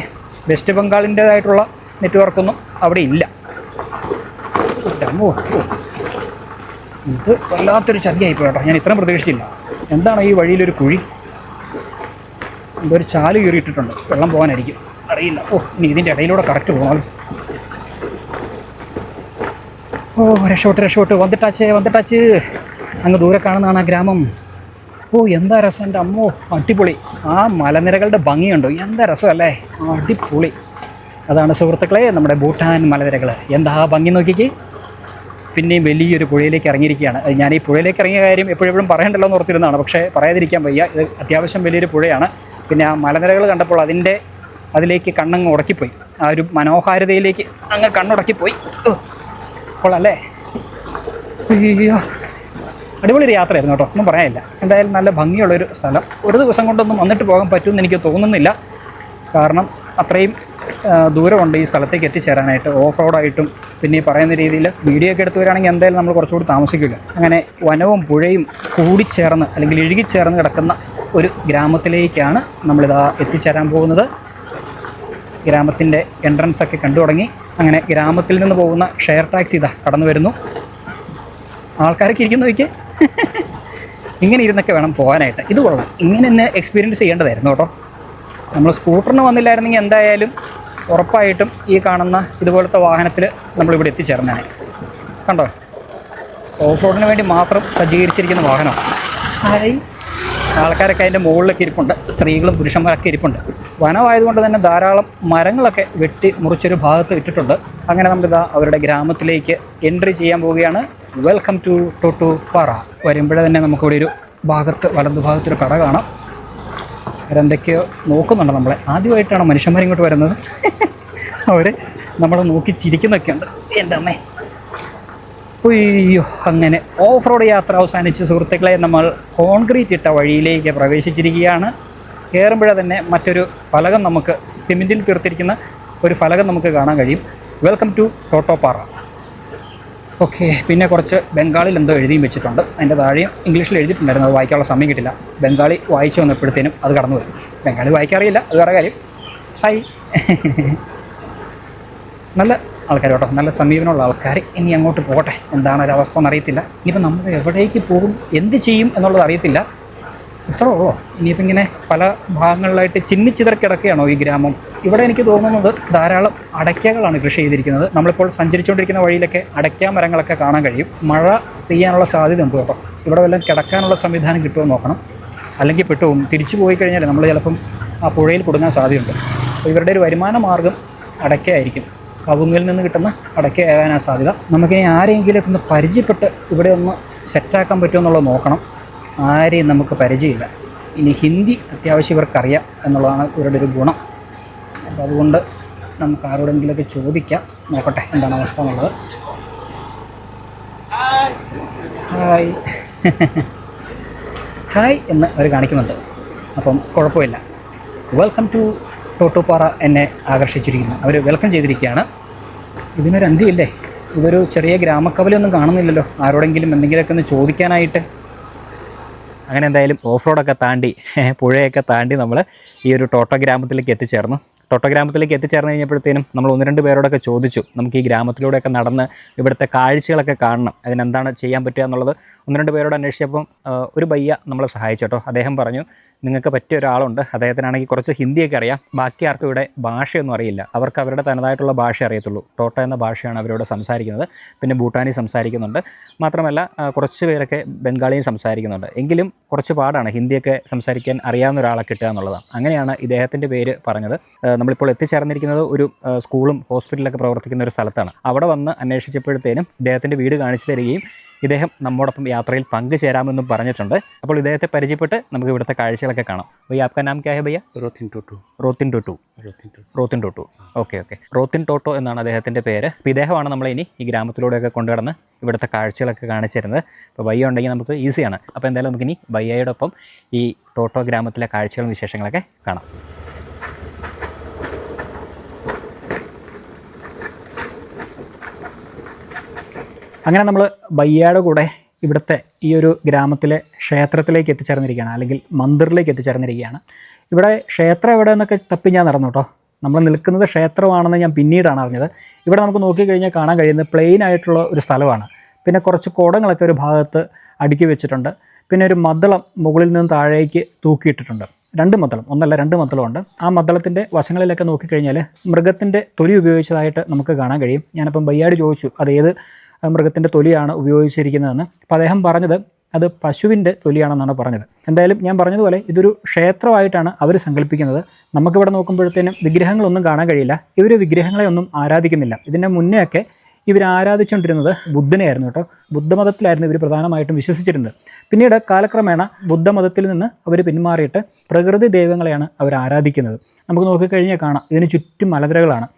വെസ്റ്റ് ബംഗാളിൻ്റേതായിട്ടുള്ള നെറ്റ്വർക്കൊന്നും അവിടെ ഇല്ല. ഇത് വല്ലാത്തൊരു ചതിയായിപ്പോയി കേട്ടോ. ഞാൻ ഇത്രയും പ്രതീക്ഷിച്ചില്ല. എന്താണ് ഈ വഴിയിലൊരു കുഴി? എന്തൊരു ചാല് കീറിയിട്ടിട്ടുണ്ട്, വെള്ളം പോകാനായിരിക്കും, അറിയില്ല. ഇനി ഇതിൻ്റെ ഇടയിലൂടെ കറക്റ്റ് പോകണം. രക്ഷപ്പെട്ട് വന്നിട്ടാച്ച്. അങ്ങ് ദൂരെ കാണുന്നതാണ് ആ ഗ്രാമം. എന്താ രസം എൻ്റെ അമ്മോ, അടിപൊളി. ആ മലനിരകളുടെ ഭംഗിയുണ്ടോ, എന്താ രസമല്ലേ, അടിപൊളി. അതാണ് സുഹൃത്തുക്കളെ നമ്മുടെ ഭൂട്ടാൻ മലനിരകൾ. എന്താ ഭംഗി നോക്കിക്കേ. പിന്നെയും വലിയൊരു പുഴയിലേക്ക് ഇറങ്ങിയിരിക്കുകയാണ്. ഞാൻ ഈ പുഴയിലേക്ക് ഇറങ്ങിയ കാര്യം എപ്പോഴും പറയണ്ടല്ലോ എന്ന് ഓർത്തിരുന്നതാണ്, പക്ഷേ പറയാതിരിക്കാൻ വയ്യ. ഇത് അത്യാവശ്യം വലിയൊരു പുഴയാണ്. പിന്നെ ആ മലനിരകൾ കണ്ടപ്പോൾ അതിലേക്ക് കണ്ണങ്ങ് ഉടക്കിപ്പോയി. ആ ഒരു മനോഹാരിതയിലേക്ക് അങ്ങ് കണ്ണുടക്കിപ്പോയി. കൊള്ളാല്ലേ. അയ്യോ, അടിപൊളി ഒരു യാത്രയായിരുന്നു കേട്ടോ, ഒന്നും പറയാനില്ല. എന്തായാലും നല്ല ഭംഗിയുള്ളൊരു സ്ഥലം. ഒരു ദിവസം കൊണ്ടൊന്നും വന്നിട്ട് പോകാൻ പറ്റുമെന്ന് എനിക്ക് തോന്നുന്നില്ല. കാരണം അത്രയും ദൂരമുണ്ട് ഈ സ്ഥലത്തേക്ക് എത്തിച്ചേരാനായിട്ട്. ഓഫ് റോഡായിട്ടും പിന്നെ ഈ പറയുന്ന രീതിയിൽ വീഡിയോ ഒക്കെ എടുത്ത് വരികയാണെങ്കിൽ എന്തായാലും നമ്മൾ കുറച്ചുകൂടി താമസിക്കില്ല. അങ്ങനെ വനവും പുഴയും കൂടിച്ചേർന്ന് അല്ലെങ്കിൽ ഇഴുകിച്ചേർന്ന് കിടക്കുന്ന ഒരു ഗ്രാമത്തിലേക്കാണ് നമ്മളിതാ എത്തിച്ചേരാൻ പോകുന്നത്. ഗ്രാമത്തിൻ്റെ എൻട്രൻസൊക്കെ കണ്ടു തുടങ്ങി. അങ്ങനെ ഗ്രാമത്തിൽ നിന്ന് പോകുന്ന ഷെയർ ടാക്സി ഇതാ കടന്നു വരുന്നു. ആൾക്കാരൊക്കെ ഇരിക്കുന്നു നോക്കിയേ. ഇങ്ങനെ ഇരുന്നൊക്കെ വേണം പോകാനായിട്ട്. ഇത് കൊള്ളാം. ഇങ്ങനെ ഒന്ന് എക്സ്പീരിയൻസ് ചെയ്യേണ്ടതായിരുന്നു കേട്ടോ. നമ്മൾ സ്കൂട്ടറിന് വന്നില്ലായിരുന്നെങ്കിൽ എന്തായാലും ഉറപ്പായിട്ടും ഈ കാണുന്ന ഇതുപോലത്തെ വാഹനത്തിൽ നമ്മളിവിടെ എത്തിച്ചേർന്നേനെ. കണ്ടോ, ഓഫ് റോഡിന് വേണ്ടി മാത്രം സജ്ജീകരിച്ചിരിക്കുന്ന വാഹനം. ആൾക്കാരൊക്കെ അതിൻ്റെ മുകളിലൊക്കെ ഇരിപ്പുണ്ട്, സ്ത്രീകളും പുരുഷന്മാരൊക്കെ ഇരിപ്പുണ്ട്. വനമായതുകൊണ്ട് തന്നെ ധാരാളം മരങ്ങളൊക്കെ വെട്ടി മുറിച്ചൊരു ഭാഗത്ത് ഇട്ടിട്ടുണ്ട്. അങ്ങനെ നമ്മളിതാ അവരുടെ ഗ്രാമത്തിലേക്ക് എൻട്രി ചെയ്യാൻ പോവുകയാണ്. Welcome to Thottupara. വരുമ്പോഴേ തന്നെ നമുക്കിവിടെ ഒരു വലതുഭാഗത്തൊരു കട കാണാം. അവരെന്തൊക്കെയോ നോക്കുന്നുണ്ട് നമ്മളെ. ആദ്യമായിട്ടാണ് മനുഷ്യന്മാരിങ്ങോട്ട് വരുന്നത്. അവർ നമ്മളെ നോക്കി ചിരിക്കുന്നൊക്കെ ഉണ്ട്. എൻ്റെ അമ്മേ, അയ്യോ. അങ്ങനെ ഓഫ് റോഡ് യാത്ര അവസാനിച്ച് സുഹൃത്തുക്കളെ നമ്മൾ കോൺക്രീറ്റ് ഇട്ട വഴിയിലേക്ക് പ്രവേശിച്ചിരിക്കുകയാണ്. കയറുമ്പോഴേ തന്നെ മറ്റൊരു ഫലകം, നമുക്ക് സിമെൻറ്റിൽ തീർത്തിരിക്കുന്ന ഒരു ഫലകം നമുക്ക് കാണാൻ കഴിയും. Welcome to ടോട്ടോപാറ. ഓക്കെ, പിന്നെ കുറച്ച് ബംഗാളിൽ എന്തോ എഴുതിയും വെച്ചിട്ടുണ്ട്. അതിൻ്റെ താഴെയും ഇംഗ്ലീഷിൽ എഴുതിയിട്ടുണ്ടായിരുന്നു, അത് വായിക്കാനുള്ള സമയം കിട്ടില്ല. ബംഗാളി വായിച്ചു വന്നപ്പോഴത്തേനും അത് കടന്നു പോയി. ബംഗാളി വായിക്കാറിയില്ല, അത് വേറെ കാര്യം. ഹായ്. നല്ല ആൾക്കാർ കേട്ടോ, നല്ല സമീപനമുള്ള ആൾക്കാർ. ഇനി അങ്ങോട്ട് പോകട്ടെ, എന്താണ് ഒരവസ്ഥ എന്നറിയത്തില്ല. ഇനിയിപ്പോൾ നമ്മൾ എവിടേക്ക് പോകും, എന്ത് ചെയ്യും എന്നുള്ളത് അറിയത്തില്ല. ഇത്രേ ഉള്ളോ? ഇനിയിപ്പോൾ ഇങ്ങനെ പല ഭാഗങ്ങളിലായിട്ട് ചിന്നിച്ചിതറിക്കിടക്കുകയാണോ ഈ ഗ്രാമം? ഇവിടെ എനിക്ക് തോന്നുന്നത് ധാരാളം അടയ്ക്കകളാണ് കൃഷി ചെയ്തിരിക്കുന്നത്. നമ്മളിപ്പോൾ സഞ്ചരിച്ചുകൊണ്ടിരിക്കുന്ന വഴിയിലൊക്കെ അടയ്ക്ക മരങ്ങളൊക്കെ കാണാൻ കഴിയും. മഴ പെയ്യാനുള്ള സാധ്യത ഉണ്ട് കേട്ടോ. ഇവിടെ വല്ലതും കിടക്കാനുള്ള സംവിധാനം കിട്ടുമോ നോക്കണം, അല്ലെങ്കിൽ പെട്ടുപോകും. തിരിച്ചു പോയി കഴിഞ്ഞാൽ നമ്മൾ ചിലപ്പം ആ പുഴയിൽ കുടുങ്ങാൻ സാധ്യതയുണ്ട്. അപ്പോൾ ഇവരുടെ ഒരു വരുമാന മാർഗ്ഗം അടയ്ക്കയായിരിക്കും. കവുങ്ങിൽ നിന്ന് കിട്ടുന്ന അടയ്ക്കയാകാനാണ് സാധ്യത. നമുക്കിനി ആരെങ്കിലുമൊക്കെ ഒന്ന് പരിചയപ്പെട്ട് ഇവിടെ ഒന്ന് സെറ്റാക്കാൻ പറ്റുമോ എന്നുള്ളത് നോക്കണം. ആരെയും നമുക്ക് പരിചയമില്ല. ഇനി ഹിന്ദി അത്യാവശ്യം ഇവർക്കറിയാം എന്നുള്ളതാണ് ഇവരുടെ ഒരു ഗുണം. അപ്പോൾ അതുകൊണ്ട് നമുക്ക് ആരോടെങ്കിലുമൊക്കെ ചോദിക്കാം, നോക്കട്ടെ എന്താണ് അവസ്ഥ എന്നുള്ളത്. ഹായ്. ഹായ് എന്ന് അവർ കാണിക്കുന്നുണ്ട്, അപ്പം കുഴപ്പമില്ല. വെൽക്കം ടു ടോട്ടുപാറ എന്നെ ആകർഷിച്ചിരിക്കുന്നു. അവർ വെൽക്കം ചെയ്തിരിക്കുകയാണ്. ഇതിനൊരു അന്ത്യമില്ലേ? ഇതൊരു ചെറിയ ഗ്രാമക്കവലൊന്നും കാണുന്നില്ലല്ലോ, ആരോടെങ്കിലും എന്തെങ്കിലുമൊക്കെ ഒന്ന് ചോദിക്കാനായിട്ട്. അങ്ങനെ എന്തായാലും ഓഫ് റോഡൊക്കെ താണ്ടി പുഴയൊക്കെ താണ്ടി നമ്മൾ ഈ ഒരു ടോട്ടോ ഗ്രാമത്തിലേക്ക് എത്തിച്ചേർന്നു. ടോട്ടോ ഗ്രാമത്തിലേക്ക് എത്തിച്ചേർന്ന് കഴിഞ്ഞപ്പോഴത്തേനും നമ്മൾ 1-2 പേരോടൊക്കെ ചോദിച്ചു, നമുക്ക് ഈ ഗ്രാമത്തിലൂടെയൊക്കെ നടന്ന് ഇവിടുത്തെ കാഴ്ചകളൊക്കെ കാണണം, അതിനെന്താണ് ചെയ്യാൻ പറ്റുക എന്നുള്ളത് 1-2 പേരോട് അന്വേഷിച്ചപ്പം ഒരു ബയ്യ നമ്മളെ സഹായിച്ചു കേട്ടോ. അദ്ദേഹം പറഞ്ഞു, നിങ്ങൾക്ക് പറ്റിയ ഒരാളുണ്ട്, അദ്ദേഹത്തിനാണെങ്കിൽ കുറച്ച് ഹിന്ദിയൊക്കെ അറിയാം, ബാക്കി ആർക്കും ഇവിടെ ഭാഷയൊന്നും അറിയില്ല, അവർക്ക് അവരുടെ തനതായിട്ടുള്ള ഭാഷ അറിയത്തുള്ളൂ. ടോട്ടോ എന്ന ഭാഷയാണ് അവരോട് സംസാരിക്കുന്നത്. പിന്നെ ഭൂട്ടാനി സംസാരിക്കുന്നുണ്ട്, മാത്രമല്ല കുറച്ച് പേരൊക്കെ ബംഗാളിയും സംസാരിക്കുന്നുണ്ട്. എങ്കിലും കുറച്ച് പാടാണ് ഹിന്ദിയൊക്കെ സംസാരിക്കാൻ അറിയാവുന്ന ഒരാളെ കിട്ടുക എന്നുള്ളതാണ്. അങ്ങനെയാണ് ഇദ്ദേഹത്തിൻ്റെ പേര് പറഞ്ഞത്. നമ്മളിപ്പോൾ എത്തിച്ചേർന്നിരിക്കുന്നത് ഒരു സ്കൂളും ഹോസ്പിറ്റലൊക്കെ പ്രവർത്തിക്കുന്ന ഒരു സ്ഥലത്താണ്. അവിടെ വന്ന് അന്വേഷിച്ചപ്പോഴത്തേനും ഇദ്ദേഹത്തിൻ്റെ വീട് കാണിച്ചു തരികയും ഇദ്ദേഹം നമ്മോടൊപ്പം യാത്രയിൽ പങ്കുചേരാമെന്നും പറഞ്ഞിട്ടുണ്ട്. അപ്പോൾ ഇദ്ദേഹത്തെ പരിചയപ്പെട്ട് നമുക്ക് ഇവിടുത്തെ കാഴ്ചകളൊക്കെ കാണാം. അപ്പോൾ ഈ ആപ്കാ നാം ക്യാ ഹൈ ഭയ്യ? रोथिन टोटो റോത്തിൻ ടോട്ടു. रोथिन टोटो റോത്തിൻ ടോട്ടു. ഓക്കെ. റോത്തിൻ ടോട്ടോ എന്നാണ് അദ്ദേഹത്തിൻ്റെ പേര്. അപ്പോൾ ഇദ്ദേഹമാണ് നമ്മളെ ഇനി ഈ ഗ്രാമത്തിലൂടെയൊക്കെ കൊണ്ടുകടന്ന് ഇവിടുത്തെ കാഴ്ചകളൊക്കെ കാണിച്ചു തരുന്നത്. അപ്പോൾ ബയ്യ ഉണ്ടെങ്കിൽ നമുക്ക് ഈസിയാണ്. അപ്പോൾ എന്തായാലും നമുക്കിനി ബയ്യയോടൊപ്പം ഈ ടോട്ടോ ഗ്രാമത്തിലെ കാഴ്ചകളും വിശേഷങ്ങളൊക്കെ കാണാം. അങ്ങനെ നമ്മൾ ബയ്യയുടെ കൂടെ ഇവിടുത്തെ ഈ ഒരു ഗ്രാമത്തിലെ ക്ഷേത്രത്തിലേക്ക് എത്തിച്ചേർന്നിരിക്കുകയാണ്, അല്ലെങ്കിൽ മന്ദിറിലേക്ക് എത്തിച്ചേർന്നിരിക്കുകയാണ്. ഇവിടെ ക്ഷേത്രം എവിടെ എന്നൊക്കെ തപ്പി ഞാൻ നടന്നു കേട്ടോ. നമ്മൾ നിൽക്കുന്നത് ക്ഷേത്രമാണെന്ന് ഞാൻ പിന്നീടാണ് അറിഞ്ഞത്. ഇവിടെ നമുക്ക് നോക്കിക്കഴിഞ്ഞാൽ കാണാൻ കഴിയുന്നത് പ്ലെയിൻ ആയിട്ടുള്ള ഒരു സ്ഥലമാണ്. പിന്നെ കുറച്ച് കുടങ്ങളൊക്കെ ഒരു ഭാഗത്ത് അടുക്കി വെച്ചിട്ടുണ്ട്. പിന്നെ ഒരു മദ്ദളം മുകളിൽ നിന്ന് താഴേക്ക് തൂക്കിയിട്ടിട്ടുണ്ട്. 2 മദ്ദളം, ഒന്നല്ല 2 മദ്ദളമുണ്ട്. ആ മദ്ദളത്തിൻ്റെ വശങ്ങളിലൊക്കെ നോക്കിക്കഴിഞ്ഞാൽ മൃഗത്തിൻ്റെ തൊലി ഉപയോഗിച്ചതായിട്ട് നമുക്ക് കാണാൻ കഴിയും. ഞാനപ്പം ബയ്യാട് ചോദിച്ചു അതേത് മൃഗത്തിൻ്റെ തൊലിയാണ് ഉപയോഗിച്ചിരിക്കുന്നതെന്ന്. അപ്പോൾ അദ്ദേഹം പറഞ്ഞത് അത് പശുവിൻ്റെ തൊലിയാണെന്നാണ് പറഞ്ഞത്. എന്തായാലും ഞാൻ പറഞ്ഞതുപോലെ ഇതൊരു ക്ഷേത്രമായിട്ടാണ് അവർ സങ്കല്പിക്കുന്നത്. നമുക്കിവിടെ നോക്കുമ്പോഴത്തേനും വിഗ്രഹങ്ങളൊന്നും കാണാൻ കഴിയില്ല. ഇവർ വിഗ്രഹങ്ങളെ ഒന്നും ആരാധിക്കുന്നില്ല. ഇതിൻ്റെ മുന്നേ ഒക്കെ ഇവർ ആരാധിച്ചുകൊണ്ടിരുന്നത് ബുദ്ധനെയായിരുന്നു കേട്ടോ. ബുദ്ധമതത്തിലായിരുന്നു ഇവർ പ്രധാനമായിട്ടും വിശ്വസിച്ചിരുന്നത്. പിന്നീട് കാലക്രമേണ ബുദ്ധമതത്തിൽ നിന്ന് അവർ പിന്മാറിയിട്ട് പ്രകൃതി ദൈവങ്ങളെയാണ് അവർ ആരാധിക്കുന്നത്. നമുക്ക് നോക്കിക്കഴിഞ്ഞാൽ കാണാം ഇതിന് ചുറ്റും മലനിരകളാണ്.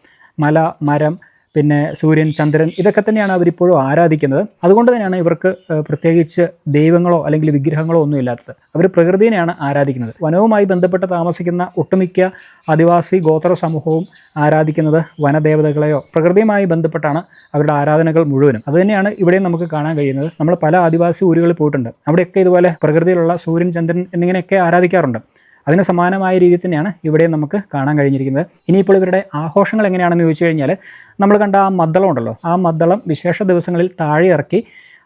മല, മരം, പിന്നെ സൂര്യൻ, ചന്ദ്രൻ, ഇതൊക്കെ തന്നെയാണ് അവരിപ്പോഴും ആരാധിക്കുന്നത്. അതുകൊണ്ട് തന്നെയാണ് ഇവർക്ക് പ്രത്യേകിച്ച് ദൈവങ്ങളോ അല്ലെങ്കിൽ വിഗ്രഹങ്ങളോ ഒന്നും ഇല്ലാത്തത്. അവർ പ്രകൃതിയെയാണ് ആരാധിക്കുന്നത്. വനവുമായി ബന്ധപ്പെട്ട് താമസിക്കുന്ന ഒട്ടുമിക്ക ആദിവാസി ഗോത്ര സമൂഹവും ആരാധിക്കുന്നത് വനദേവതകളെയോ പ്രകൃതിയുമായി ബന്ധപ്പെട്ടാണ് അവരുടെ ആരാധനകൾ മുഴുവനും. അതുതന്നെയാണ് ഇവിടെയും നമുക്ക് കാണാൻ കഴിയുന്നത്. നമ്മൾ പല ആദിവാസി ഊരുകളിൽ പോയിട്ടുണ്ട്. അവിടെയൊക്കെ ഇതുപോലെ പ്രകൃതിയിലുള്ള സൂര്യൻ, ചന്ദ്രൻ എന്നിങ്ങനെയൊക്കെ ആരാധിക്കാറുണ്ട്. അതിന് സമാനമായ രീതിയിൽ തന്നെയാണ് ഇവിടെയും നമുക്ക് കാണാൻ കഴിഞ്ഞിരിക്കുന്നത്. ഇനിയിപ്പോൾ ഇവരുടെ ആഘോഷങ്ങൾ എങ്ങനെയാണെന്ന് ചോദിച്ചു കഴിഞ്ഞാൽ, നമ്മൾ കണ്ട ആ മദ്ദളം ഉണ്ടല്ലോ, ആ മദ്ദളം വിശേഷ ദിവസങ്ങളിൽ താഴെ ഇറക്കി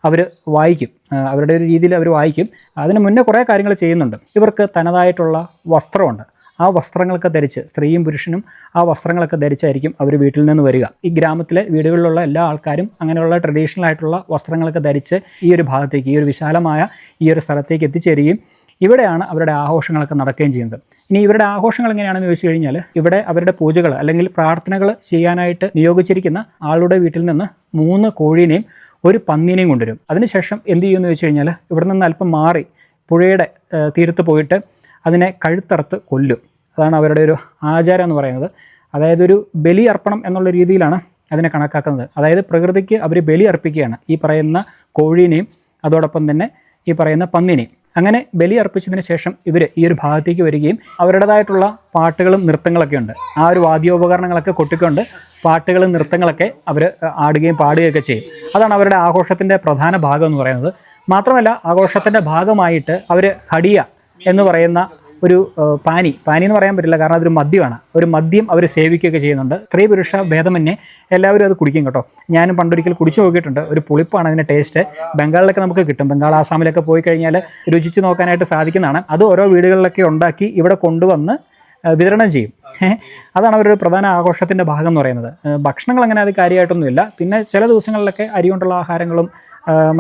അവർ വായിക്കും. അവരുടെ ഒരു രീതിയിൽ അവർ വായിക്കും. അതിന് മുന്നേ കുറേ കാര്യങ്ങൾ ചെയ്യുന്നുണ്ട്. ഇവർക്ക് തനതായിട്ടുള്ള വസ്ത്രമുണ്ട്. ആ വസ്ത്രങ്ങളൊക്കെ ധരിച്ച്, സ്ത്രീയും പുരുഷനും ആ വസ്ത്രങ്ങളൊക്കെ ധരിച്ചായിരിക്കും അവർ വീട്ടിൽ നിന്ന് വരിക. ഈ ഗ്രാമത്തിലെ വീടുകളിലുള്ള എല്ലാ ആൾക്കാരും അങ്ങനെയുള്ള ട്രഡീഷണൽ ആയിട്ടുള്ള വസ്ത്രങ്ങളൊക്കെ ധരിച്ച് ഈ ഒരു ഭാഗത്തേക്ക്, ഈ ഒരു വിശാലമായ ഈ ഒരു സ്ഥലത്തേക്ക് എത്തിച്ചേരുകയും ഇവിടെയാണ് അവരുടെ ആഘോഷങ്ങളൊക്കെ നടക്കുകയും ചെയ്യുന്നത്. ഇനി ഇവരുടെ ആഘോഷങ്ങൾ എങ്ങനെയാണെന്ന് ചോദിച്ചു കഴിഞ്ഞാൽ, ഇവിടെ അവരുടെ പൂജകൾ അല്ലെങ്കിൽ പ്രാർത്ഥനകൾ ചെയ്യാനായിട്ട് നിയോഗിച്ചിരിക്കുന്ന ആളുടെ വീട്ടിൽ നിന്ന് 3 കോഴീനെയും 1 പന്നീനെയും കൊണ്ടുവരും. അതിനുശേഷം എന്ത് ചെയ്യുമെന്ന് ചോദിച്ചു കഴിഞ്ഞാൽ, ഇവിടെ നിന്ന് അല്പം മാറി പുഴയുടെ തീരത്ത് പോയിട്ട് അതിനെ കഴുത്തറുത്ത് കൊല്ലും. അതാണ് അവരുടെ ഒരു ആചാരം എന്ന് പറയുന്നത്. അതായത് ഒരു ബലി അർപ്പണം എന്നുള്ള രീതിയിലാണ് അതിനെ കണക്കാക്കുന്നത്. അതായത് പ്രകൃതിക്ക് അവർ ബലി അർപ്പിക്കുകയാണ്, ഈ പറയുന്ന കോഴീനെയും അതോടൊപ്പം തന്നെ ഈ പറയുന്ന പന്നീനെയും. അങ്ങനെ ബലി അർപ്പിച്ചതിന് ശേഷം ഇവർ ഈ ഒരു ഭാഗത്തേക്ക് വരികയും അവരുടേതായിട്ടുള്ള പാട്ടുകളും നൃത്തങ്ങളൊക്കെ ഉണ്ട്. ആ ഒരു വാദ്യോപകരണങ്ങളൊക്കെ കൊട്ടിക്കൊണ്ട് പാട്ടുകളും നൃത്തങ്ങളൊക്കെ അവർ ആടുകയും പാടുകയൊക്കെ ചെയ്യും. അതാണ് അവരുടെ ആഘോഷത്തിൻ്റെ പ്രധാന ഭാഗം എന്ന് പറയുന്നത്. മാത്രമല്ല ആഘോഷത്തിൻ്റെ ഭാഗമായിട്ട് അവർ ഹടിയ എന്ന് പറയുന്ന ഒരു പാനി എന്ന് പറയാൻ പറ്റില്ല, കാരണം അതൊരു മദ്യമാണ്. ഒരു മദ്യം അവർ സേവിക്കുകയൊക്കെ ചെയ്യുന്നുണ്ട്. സ്ത്രീ പുരുഷ ഭേദമന്യേ എല്ലാവരും അത് കുടിക്കും കേട്ടോ. ഞാനും പണ്ടൊരിക്കൽ കുടിച്ചു നോക്കിയിട്ടുണ്ട്. ഒരു പുളിപ്പാണ് അതിൻ്റെ ടേസ്റ്റ്. ബംഗാളിലൊക്കെ നമുക്ക് കിട്ടും. ബംഗാൾ, ആസാമിലൊക്കെ പോയി കഴിഞ്ഞാൽ രുചിച്ച് നോക്കാനായിട്ട് സാധിക്കുന്നതാണ്. അത് ഓരോ വീടുകളിലൊക്കെ ഉണ്ടാക്കി ഇവിടെ കൊണ്ടുവന്ന് വിതരണം ചെയ്യും. അതാണ് അവരുടെ പ്രധാന ആഘോഷത്തിൻ്റെ ഭാഗം എന്ന് പറയുന്നത്. ഭക്ഷണങ്ങൾ അങ്ങനെ അത് കാര്യമായിട്ടൊന്നുമില്ല. പിന്നെ ചില ദിവസങ്ങളിലൊക്കെ അരി കൊണ്ടുള്ള ആഹാരങ്ങളും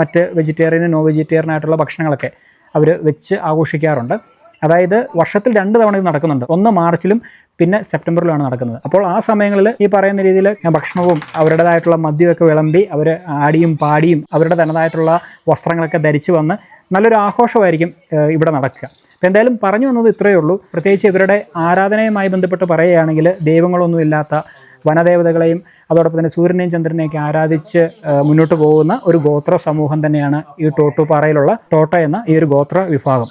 മറ്റ് വെജിറ്റേറിയനും നോൺ വെജിറ്റേറിയനായിട്ടുള്ള ഭക്ഷണങ്ങളൊക്കെ അവർ വെച്ച് ആഘോഷിക്കാറുണ്ട്. അതായത് വർഷത്തിൽ 2 തവണ ഇത് നടക്കുന്നുണ്ട്. ഒന്ന് മാർച്ചിലും പിന്നെ സെപ്റ്റംബറിലുമാണ് നടക്കുന്നത്. അപ്പോൾ ആ സമയങ്ങളിൽ ഈ പറയുന്ന രീതിയിൽ ഭക്ഷണവും അവരുടേതായിട്ടുള്ള മദ്യമൊക്കെ വിളമ്പി അവർ ആടിയും പാടിയും അവരുടെ തനതായിട്ടുള്ള വസ്ത്രങ്ങളൊക്കെ ധരിച്ച് വന്ന് നല്ലൊരു ആഘോഷമായിരിക്കും ഇവിടെ നടക്കുക. അപ്പോൾ എന്തായാലും പറഞ്ഞു വന്നത് ഇത്രയേ ഉള്ളൂ. പ്രത്യേകിച്ച് ഇവരുടെ ആരാധനയുമായി ബന്ധപ്പെട്ട് പറയുകയാണെങ്കിൽ ദൈവങ്ങളൊന്നും ഇല്ലാത്ത വനദേവതകളെയും അതോടൊപ്പം തന്നെ സൂര്യനെയും ചന്ദ്രനെയൊക്കെ ആരാധിച്ച് മുന്നോട്ട് പോകുന്ന ഒരു ഗോത്ര സമൂഹം തന്നെയാണ് ഈ ടോട്ടു പാറയിലുള്ള ടോട്ട എന്ന ഈ ഒരു ഗോത്ര വിഭാഗം.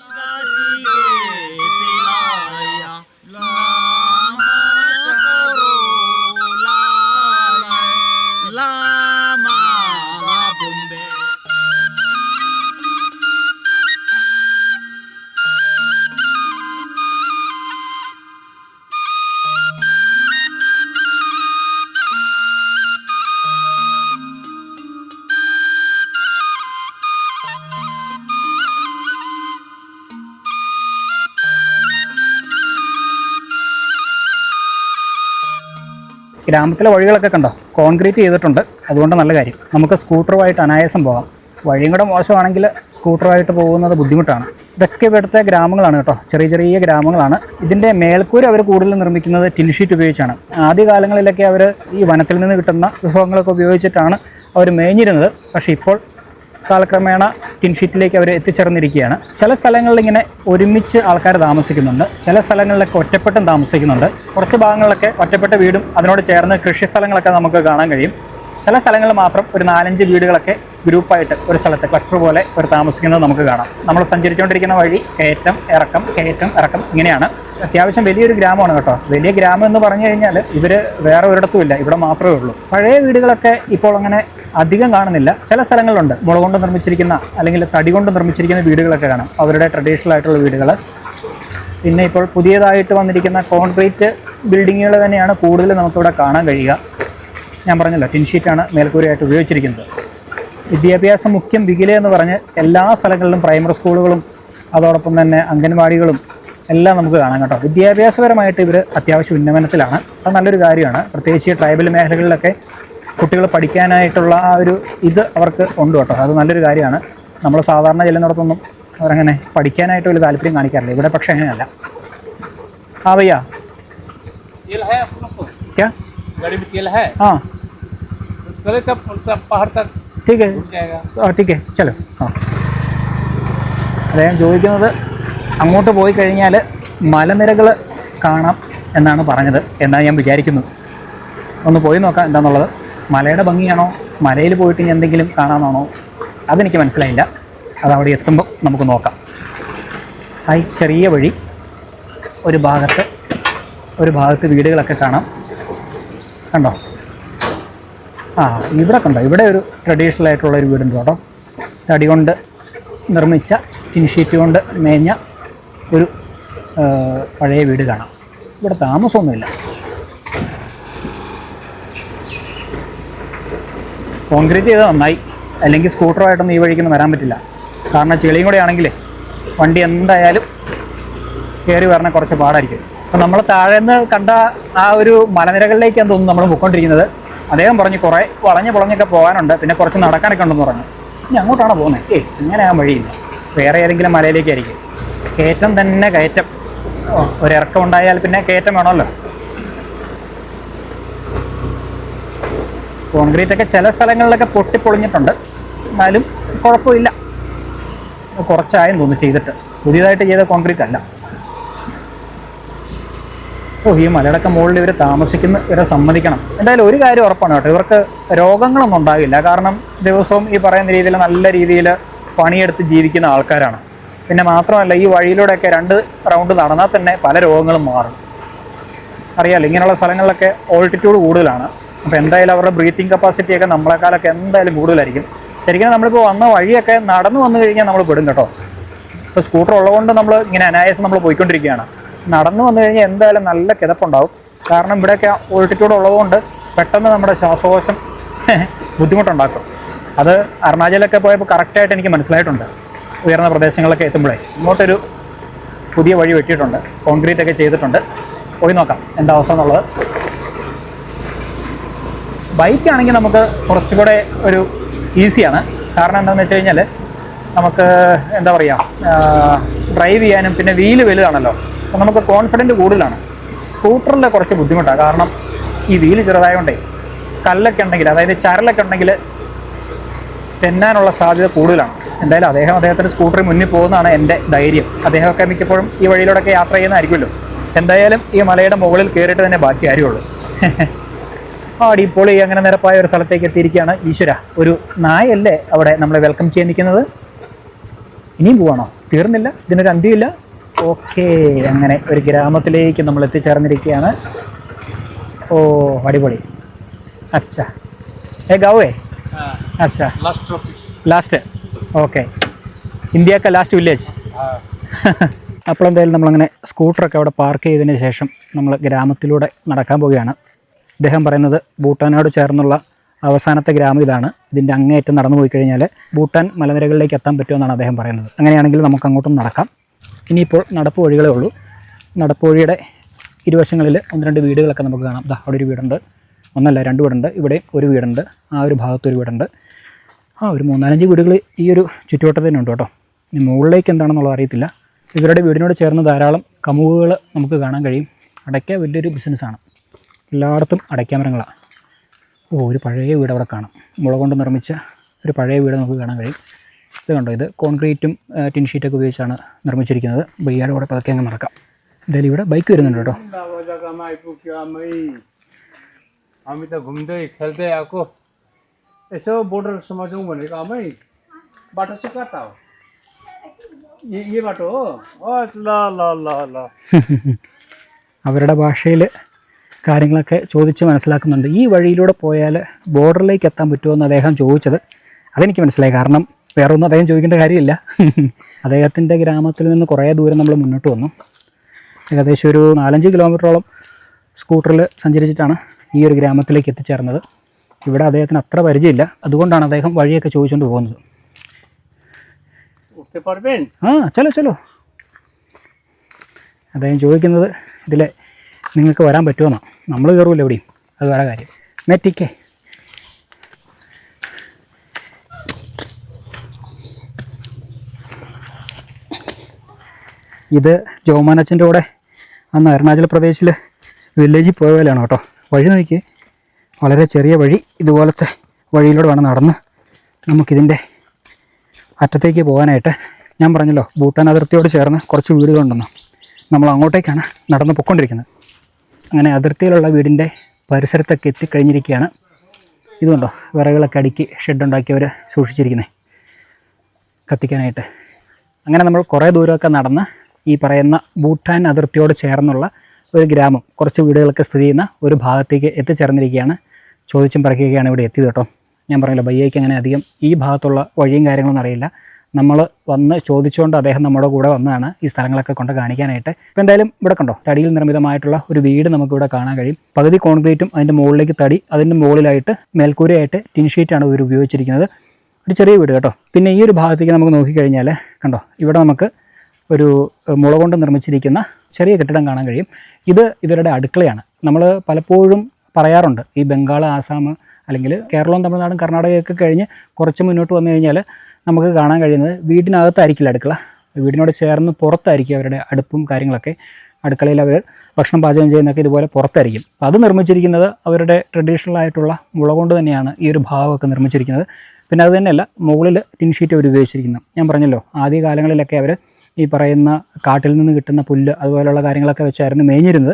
ഗ്രാമത്തിലെ വഴികളൊക്കെ കണ്ടോ, കോൺക്രീറ്റ് ചെയ്തിട്ടുണ്ട്. അതുകൊണ്ട് നല്ല കാര്യം, നമുക്ക് സ്കൂട്ടറുമായിട്ട് അനായാസം പോകാം. വഴിയും കൂടെ മോശമാണെങ്കിൽ സ്കൂട്ടറുമായിട്ട് പോകുന്നത് ബുദ്ധിമുട്ടാണ്. ഇതൊക്കെ ഇവിടുത്തെ ഗ്രാമങ്ങളാണ് കേട്ടോ, ചെറിയ ചെറിയ ഗ്രാമങ്ങളാണ്. ഇതിൻ്റെ മേൽക്കൂര അവർ കൂടുതൽ നിർമ്മിക്കുന്നത് ടിൻ ഷീറ്റ് ഉപയോഗിച്ചാണ്. ആദ്യകാലങ്ങളിലൊക്കെ അവർ ഈ വനത്തിൽ നിന്ന് കിട്ടുന്ന വിഭവങ്ങളൊക്കെ ഉപയോഗിച്ചിട്ടാണ് അവർ മേഞ്ഞിരുന്നത്. പക്ഷേ ഇപ്പോൾ കാലക്രമേണ ടിൻഷീറ്റിലേക്ക് അവർ എത്തിച്ചേർന്നിരിക്കുകയാണ്. ചില സ്ഥലങ്ങളിൽ ഇങ്ങനെ ഒരുമിച്ച് ആൾക്കാർ താമസിക്കുന്നുണ്ട്, ചില സ്ഥലങ്ങളിലൊക്കെ ഒറ്റപ്പെട്ടും താമസിക്കുന്നുണ്ട്. കുറച്ച് ഭാഗങ്ങളിലൊക്കെ ഒറ്റപ്പെട്ട വീടും അതിനോട് ചേർന്ന് കൃഷി സ്ഥലങ്ങളൊക്കെ നമുക്ക് കാണാൻ കഴിയും. ചില സ്ഥലങ്ങളിൽ മാത്രം ഒരു 4-5 വീടുകളൊക്കെ ഗ്രൂപ്പായിട്ട് ഒരു സ്ഥലത്ത് ക്ലസ്റ്റർ പോലെ ഒരു താമസിക്കുന്നത് നമുക്ക് കാണാം. നമ്മൾ സഞ്ചരിച്ചുകൊണ്ടിരിക്കുന്ന വഴി കയറ്റം ഇറക്കം ഇങ്ങനെയാണ്. അത്യാവശ്യം വലിയൊരു ഗ്രാമമാണ് കേട്ടോ. വലിയ ഗ്രാമം എന്ന് പറഞ്ഞു കഴിഞ്ഞാൽ ഇവർ വേറെ ഒരിടത്തും ഇല്ല, ഇവിടെ മാത്രമേ ഉള്ളൂ. പഴയ വീടുകളൊക്കെ ഇപ്പോൾ അങ്ങനെ അധികം കാണുന്നില്ല. ചില സ്ഥലങ്ങളിലുണ്ട് മുള കൊണ്ട് നിർമ്മിച്ചിരിക്കുന്ന അല്ലെങ്കിൽ തടി കൊണ്ട് നിർമ്മിച്ചിരിക്കുന്ന വീടുകളൊക്കെ കാണാം, അവരുടെ ട്രഡീഷണൽ ആയിട്ടുള്ള വീടുകൾ. പിന്നെ ഇപ്പോൾ പുതിയതായിട്ട് വന്നിരിക്കുന്ന കോൺക്രീറ്റ് ബിൽഡിങ്ങുകൾ തന്നെയാണ് കൂടുതൽ നമുക്കിവിടെ കാണാൻ കഴിയുക. ഞാൻ പറഞ്ഞല്ലോ, ടിൻഷീറ്റാണ് മേൽക്കൂരയായിട്ട് ഉപയോഗിച്ചിരിക്കുന്നത്. വിദ്യാഭ്യാസം മുഖ്യം വികില എന്ന് പറഞ്ഞ് എല്ലാ സ്ഥലങ്ങളിലും പ്രൈമറി സ്കൂളുകളും അതോടൊപ്പം തന്നെ അംഗൻവാടികളും എല്ലാം നമുക്ക് കാണാം കേട്ടോ. വിദ്യാഭ്യാസപരമായിട്ട് ഇവർ അത്യാവശ്യം ഉന്നമനത്തിലാണ്. അത് നല്ലൊരു കാര്യമാണ്. പ്രത്യേകിച്ച് ട്രൈബൽ മേഖലകളിലൊക്കെ കുട്ടികൾ പഠിക്കാനായിട്ടുള്ള ആ ഒരു ഇത് അവർക്ക് ഉണ്ട് കേട്ടോ. അത് നല്ലൊരു കാര്യമാണ്. നമ്മൾ സാധാരണ ചെല്ലുന്നിടത്തൊന്നും അവരങ്ങനെ പഠിക്കാനായിട്ട് വലിയ താല്പര്യം കാണിക്കാറില്ല. ഇവിടെ പക്ഷേ അങ്ങനെയല്ല. ആ ഭയ്യ क्या गाड़ी में तेल है, हाँ चले तब पहाड़ तक ठीक है जाएगा। ठीक है चलो. ആ അദ്ദേഹം ചോദിക്കുന്നത് അങ്ങോട്ട് പോയി കഴിഞ്ഞാൽ മലനിരകൾ കാണാം എന്നാണ് പറഞ്ഞത് എന്നാണ് ഞാൻ വിചാരിക്കുന്നത്. ഒന്ന് പോയി നോക്കാം എന്താണെന്നുള്ളത്. മലയുടെ ഭംഗിയാണോ മലയിൽ പോയിട്ട് ഇനി എന്തെങ്കിലും കാണാമെന്നാണോ അതെനിക്ക് മനസ്സിലായില്ല. അത് അവിടെ എത്തുമ്പോൾ നമുക്ക് നോക്കാം. ഈ ചെറിയ വഴി ഒരു ഭാഗത്ത് വീടുകളൊക്കെ കാണാം. കണ്ടോ? ഇവിടെ കണ്ടോ, ഇവിടെ ഒരു ട്രഡീഷണൽ ആയിട്ടുള്ള ഒരു വീടുണ്ട് കേട്ടോ. തടി കൊണ്ട് നിർമ്മിച്ച ടിൻഷീറ്റ് കൊണ്ട് മേഞ്ഞ ഒരു പഴയ വീട് കാണാം. ഇവിടെ താമസമൊന്നുമില്ല. കോൺക്രീറ്റ് ചെയ്ത് നന്നായി, അല്ലെങ്കിൽ സ്കൂട്ടറുമായിട്ടൊന്നും ഈ വഴിക്കൊന്നും വരാൻ പറ്റില്ല. കാരണം ചെളിയും കൂടെ ആണെങ്കിലേ വണ്ടി എന്തായാലും കയറി വരണ കുറച്ച് പാടായിരിക്കും. അപ്പം നമ്മൾ താഴെ നിന്ന് കണ്ട ആ ഒരു മലനിരകളിലേക്കാണ് തോന്നുന്നു നമ്മൾ പോയിക്കൊണ്ടിരിക്കുന്നത്. അദ്ദേഹം പറഞ്ഞു കുറേ വളഞ്ഞൊക്കെ പോകാനുണ്ട്, പിന്നെ കുറച്ച് നടക്കാനൊക്കെ ഉണ്ടെന്ന് പറഞ്ഞു. ഇനി അങ്ങോട്ടാണോ പോകുന്നത്? ഇങ്ങനെ ആ വഴിയില്ല, വേറെ ഏതെങ്കിലും മലയിലേക്കായിരിക്കും. കയറ്റം തന്നെ കയറ്റം. ഒരിറക്കം ഉണ്ടായാൽ പിന്നെ കയറ്റം വേണമല്ലോ. കോൺക്രീറ്റൊക്കെ ചില സ്ഥലങ്ങളിലൊക്കെ പൊട്ടിപ്പൊളിഞ്ഞിട്ടുണ്ട്, എന്നാലും കുഴപ്പമില്ല. കുറച്ചായെന്ന് തോന്നുന്നു ചെയ്തിട്ട്, പുതിയതായിട്ട് ചെയ്ത കോൺക്രീറ്റ് അല്ല. ഈ മലയുടെ മുകളിൽ ഇവർ താമസിക്കുന്ന ഇവരെ സമ്മതിക്കണം. എന്തായാലും ഒരു കാര്യം ഉറപ്പാണ് കേട്ടോ, ഇവർക്ക് രോഗങ്ങളൊന്നും ഉണ്ടാകില്ല. കാരണം ദിവസവും ഈ പറയുന്ന രീതിയിൽ നല്ല രീതിയിൽ പണിയെടുത്ത് ജീവിക്കുന്ന ആൾക്കാരാണ്. പിന്നെ മാത്രമല്ല, ഈ വഴിയിലൂടെയൊക്കെ 2 റൗണ്ട് നടന്നാൽ തന്നെ പല രോഗങ്ങളും മാറും. അറിയാമല്ലോ, ഇങ്ങനെയുള്ള സ്ഥലങ്ങളിലൊക്കെ ഓൾട്ടിറ്റ്യൂഡ് കൂടുതലാണ്. അപ്പോൾ എന്തായാലും അവരുടെ ബ്രീത്തിങ് കപ്പാസിറ്റിയൊക്കെ നമ്മളെക്കാളൊക്കെ എന്തായാലും കൂടുതലായിരിക്കും. ശരിക്കും നമ്മളിപ്പോൾ വന്ന വഴിയൊക്കെ നടന്നു വന്നു കഴിഞ്ഞാൽ നമ്മൾ പെടും കേട്ടോ. ഇപ്പോൾ സ്കൂട്ടർ ഉള്ളതുകൊണ്ട് നമ്മൾ ഇങ്ങനെ അനായാസം നമ്മൾ പോയിക്കൊണ്ടിരിക്കുകയാണ്. നടന്നു വന്നു കഴിഞ്ഞാൽ എന്തായാലും നല്ല കിതപ്പുണ്ടാവും. കാരണം ഇവിടെയൊക്കെ ഓൾട്ടിറ്റ്യൂഡ് ഉള്ളതുകൊണ്ട് പെട്ടെന്ന് നമ്മുടെ ശ്വാസകോശം ബുദ്ധിമുട്ടുണ്ടാക്കും. അത് അരുണാചലൊക്കെ പോയപ്പോൾ കറക്റ്റായിട്ട് എനിക്ക് മനസ്സിലായിട്ടുണ്ട്. ഉയർന്ന പ്രദേശങ്ങളിലൊക്കെ എത്തുമ്പോഴേ ഇങ്ങോട്ടൊരു പുതിയ വഴി വെട്ടിയിട്ടുണ്ട്, കോൺക്രീറ്റ് ഒക്കെ ചെയ്തിട്ടുണ്ട്. പോയി നോക്കാം എന്താ അവസ്ഥ എന്നുള്ളത്. ബൈക്കാണെങ്കിൽ നമുക്ക് കുറച്ചുകൂടെ ഒരു ഈസിയാണ്. കാരണം എന്താണെന്ന് വെച്ച് കഴിഞ്ഞാൽ നമുക്ക് എന്താ പറയുക, ഡ്രൈവ് ചെയ്യാനും പിന്നെ വീല് വലുതാണല്ലോ, അപ്പോൾ നമുക്ക് കോൺഫിഡൻറ്റ് കൂടുതലാണ്. സ്കൂട്ടറിൽ കുറച്ച് ബുദ്ധിമുട്ടാണ്. കാരണം ഈ വീല് ചെറുതായതുകൊണ്ടേ കല്ലൊക്കെ ഉണ്ടെങ്കിൽ, അതായത് ചരലൊക്കെ ഉണ്ടെങ്കിൽ തെന്നാനുള്ള സാധ്യത കൂടുതലാണ്. എന്തായാലും അദ്ദേഹത്തിൻ്റെ സ്കൂട്ടറിൽ മുന്നിൽ പോകുന്നതാണ് എൻ്റെ ധൈര്യം. അദ്ദേഹമൊക്കെ മിക്കപ്പോഴും ഈ വഴിയിലൂടെയൊക്കെ യാത്ര ചെയ്യുന്നതായിരിക്കുമല്ലോ. എന്തായാലും ഈ മലയുടെ മുകളിൽ കയറിയിട്ട് തന്നെ ബാക്കി കാര്യമുള്ളൂ. അടിപൊളി. അങ്ങനെ നിരപ്പായ ഒരു സ്ഥലത്തേക്ക് എത്തിയിരിക്കുകയാണ്. ഈശ്വര, ഒരു നായല്ലേ അവിടെ നമ്മളെ വെൽക്കം ചെയ്യാൻ നിൽക്കുന്നത്. ഇനിയും പോവാണോ? തീർന്നില്ല, ഇതിനൊരു അന്ത്യമില്ല. ഓക്കെ, അങ്ങനെ ഒരു ഗ്രാമത്തിലേക്ക് നമ്മൾ എത്തിച്ചേർന്നിരിക്കുകയാണ്. ഓ അടിപൊളി. അച്ഛാ ഗാവേ അച്ഛാ ലാസ്റ്റ് ഓക്കെ, ഇന്ത്യ का लास्ट വില്ലേജ്. അപ്പോൾ എന്തായാലും നമ്മളങ്ങനെ സ്കൂട്ടറൊക്കെ അവിടെ പാർക്ക് ചെയ്തതിന് ശേഷം നമ്മൾ ഗ്രാമത്തിലൂടെ നടക്കാൻ പോവുകയാണ്. അദ്ദേഹം പറയുന്നത് ഭൂട്ടാനോട് ചേർന്നുള്ള അവസാനത്തെ ഗ്രാമം ഇതാണ്. ഇതിൻ്റെ അങ്ങേയറ്റം നടന്നു പോയി കഴിഞ്ഞാൽ ഭൂട്ടാൻ മലനിരകളിലേക്ക് എത്താൻ പറ്റുമെന്നാണ് അദ്ദേഹം പറയുന്നത്. അങ്ങനെയാണെങ്കിൽ നമുക്ക് അങ്ങോട്ടും നടക്കാം. ഇനിയിപ്പോൾ നടപ്പ് വഴികളേ ഉള്ളൂ. നടപ്പ് വഴിയുടെ ഇരുവശങ്ങളിൽ 1-2 വീടുകളൊക്കെ നമുക്ക് കാണാം. അവിടെ ഒരു വീടുണ്ട്, ഒന്നല്ല 2 വീടുണ്ട്. ഇവിടെ ഒരു വീടുണ്ട്, ആ ഒരു ഭാഗത്തൊരു വീടുണ്ട്. ഒരു 3-4 വീടുകൾ ഈ ഒരു ചുറ്റുവട്ടത്ത് തന്നെ ഉണ്ട് കേട്ടോ. ഇനി മുകളിലേക്ക് എന്താണെന്നുള്ളത് അറിയത്തില്ല. ഇവരുടെ വീടിനോട് ചേർന്ന് ധാരാളം കമുകുകൾ നമുക്ക് കാണാൻ കഴിയും. അടയ്ക്ക വലിയൊരു ബിസിനസ്സാണ്, എല്ലായിടത്തും അടയ്ക്കാമരങ്ങളാണ്. ഒരു പഴയ വീട് അവിടെ കാണാം, മുള കൊണ്ട് നിർമ്മിച്ച ഒരു പഴയ വീട് നമുക്ക് കാണാൻ കഴിയും. ഇത് കണ്ടോ, ഇത് കോൺക്രീറ്റും ടിൻ ഷീറ്റൊക്കെ ഉപയോഗിച്ചാണ് നിർമ്മിച്ചിരിക്കുന്നത്. ബയ്യാടെ കൂടെ പതുക്കെ അങ്ങ് നടക്കാം. എന്തായാലും ഇവിടെ ബൈക്ക് വരുന്നുണ്ട് കേട്ടോ. हामी त घुम्दै खेल्दै आएको यसो बोर्डरसम्म जाउँ भनेको आमै बाटो चाहिँ कता हो यो बाटो हो ल ल ल ल അവരുടെ ഭാഷയിൽ കാര്യങ്ങളൊക്കെ ചോദിച്ച് മനസ്സിലാക്കുന്നുണ്ട്. ഈ വഴിയിലൂടെ പോയാൽ ബോർഡറിലേക്ക് എത്താൻ പറ്റുമോ എന്ന് അദ്ദേഹം ചോദിച്ചത്. അതെനിക്ക് മനസ്സിലായി. കാരണം വേറെ ഒന്നും അദ്ദേഹം ചോദിക്കേണ്ട കാര്യമില്ല. അദ്ദേഹത്തിൻ്റെ ഗ്രാമത്തിൽ നിന്ന് കുറേ ദൂരം നമ്മൾ മുന്നോട്ട് വന്നു. ഏകദേശം ഒരു 4-5 കിലോമീറ്ററോളം സ്കൂട്ടറിൽ സഞ്ചരിച്ചിട്ടാണ് ഈ ഒരു ഗ്രാമത്തിലേക്ക് എത്തിച്ചേർന്നത്. ഇവിടെ അദ്ദേഹത്തിന് അത്ര പരിചയമില്ല. അതുകൊണ്ടാണ് അദ്ദേഹം വഴിയൊക്കെ ചോദിച്ചുകൊണ്ട് പോകുന്നത്. ആ ചലോ ചലോ. അദ്ദേഹം ചോദിക്കുന്നത് ഇതിൽ നിങ്ങൾക്ക് വരാൻ പറ്റുമെന്നാണ്. നമ്മൾ കയറുമല്ലോ എവിടെയും, അത് വേറെ കാര്യം. മെറ്റിക്കേ ഇത് ജോമാനച്ചൻ്റെ കൂടെ അന്ന് അരുണാചൽ പ്രദേശിൽ വില്ലേജിൽ പോയ പോലെയാണ് കേട്ടോ. വഴി നോക്കി, വളരെ ചെറിയ വഴി. ഇതുപോലത്തെ വഴിയിലൂടെ വേണം നടന്ന് നമുക്കിതിൻ്റെ അറ്റത്തേക്ക് പോകാനായിട്ട്. ഞാൻ പറഞ്ഞല്ലോ ഭൂട്ടാൻ അതിർത്തിയോട് ചേർന്ന് കുറച്ച് വീടുകളുണ്ടെന്ന്. നമ്മൾ അങ്ങോട്ടേക്കാണ് നടന്ന് പൊയ്ക്കൊണ്ടിരിക്കുന്നത്. അങ്ങനെ അതിർത്തിയിലുള്ള വീടിൻ്റെ പരിസരത്തൊക്കെ എത്തിക്കഴിഞ്ഞിരിക്കുകയാണ്. ഇതുകൊണ്ടോ വിറകുകളൊക്കെ അടുക്കി ഷെഡുണ്ടാക്കിയവർ സൂക്ഷിച്ചിരിക്കുന്നത് കത്തിക്കാനായിട്ട്. അങ്ങനെ നമ്മൾ കുറേ ദൂരമൊക്കെ നടന്ന് ഈ പറയുന്ന ഭൂട്ടാൻ അതിർത്തിയോട് ചേർന്നുള്ള ഒരു ഗ്രാമം, കുറച്ച് വീടുകളൊക്കെ സ്ഥിതി ചെയ്യുന്ന ഒരു ഭാഗത്തേക്ക് എത്തിച്ചേർന്നിരിക്കുകയാണ്. ചോദിച്ചും പറക്കുകയാണ് ഇവിടെ എത്തിയത് കേട്ടോ. ഞാൻ പറഞ്ഞല്ലോ ബയ്യയ്ക്ക് അങ്ങനെ അധികം ഈ ഭാഗത്തുള്ള വഴിയും കാര്യങ്ങളൊന്നും അറിയില്ല. നമ്മൾ വന്ന് ചോദിച്ചുകൊണ്ട് അദ്ദേഹം നമ്മുടെ കൂടെ വന്നതാണ് ഈ സ്ഥലങ്ങളൊക്കെ കൊണ്ട് കാണിക്കാനായിട്ട്. ഇപ്പോൾ എന്തായാലും ഇവിടെ കണ്ടോ, തടിയിൽ നിർമ്മിതമായിട്ടുള്ള ഒരു വീട് നമുക്കിവിടെ കാണാൻ കഴിയും. പകുതി കോൺക്രീറ്റും അതിൻ്റെ മുകളിലേക്ക് തടി, അതിൻ്റെ മുകളിലായിട്ട് മേൽക്കൂരയായിട്ട് ടിൻ ഷീറ്റാണ് ഇവർ ഉപയോഗിച്ചിരിക്കുന്നത്. ഒരു ചെറിയ വീട് കേട്ടോ. പിന്നെ ഈ ഒരു ഭാഗത്തേക്ക് നമുക്ക് നോക്കിക്കഴിഞ്ഞാൽ കണ്ടോ, ഇവിടെ നമുക്ക് ഒരു മുള കൊണ്ട് നിർമ്മിച്ചിരിക്കുന്ന ചെറിയ കെട്ടിടം കാണാൻ കഴിയും. ഇത് ഇവരുടെ അടുക്കളയാണ്. നമ്മൾ പലപ്പോഴും പറയാറുണ്ട് ഈ ബംഗാൾ, ആസാം അല്ലെങ്കിൽ കേരളവും തമിഴ്നാടും കർണാടകയൊക്കെ കഴിഞ്ഞ് കുറച്ച് മുന്നോട്ട് വന്നു കഴിഞ്ഞാൽ നമുക്ക് കാണാൻ കഴിയുന്നത് വീടിനകത്തായിരിക്കില്ല അടുക്കള, വീടിനോട് ചേർന്ന് പുറത്തായിരിക്കും അവരുടെ അടുപ്പും കാര്യങ്ങളൊക്കെ. അടുക്കളയിൽ അവർ ഭക്ഷണം പാചകം ചെയ്യുന്നതൊക്കെ ഇതുപോലെ പുറത്തായിരിക്കും. അത് നിർമ്മിച്ചിരിക്കുന്നത് അവരുടെ ട്രഡീഷണൽ ആയിട്ടുള്ള മുള കൊണ്ട് തന്നെയാണ് ഈ ഒരു ഭാഗമൊക്കെ നിർമ്മിച്ചിരിക്കുന്നത്. പിന്നെ അത് തന്നെയല്ല, മുകളിൽ ടിൻ ഷീറ്റ് അവർ ഉപയോഗിച്ചിരിക്കുന്നത്. ഞാൻ പറഞ്ഞല്ലോ ആദ്യ കാലങ്ങളിലൊക്കെ അവർ ഈ പറയുന്ന കാട്ടിൽ നിന്ന് കിട്ടുന്ന പുല്ല് അതുപോലെയുള്ള കാര്യങ്ങളൊക്കെ വെച്ചായിരുന്നു മേഞ്ഞിരുന്നത്.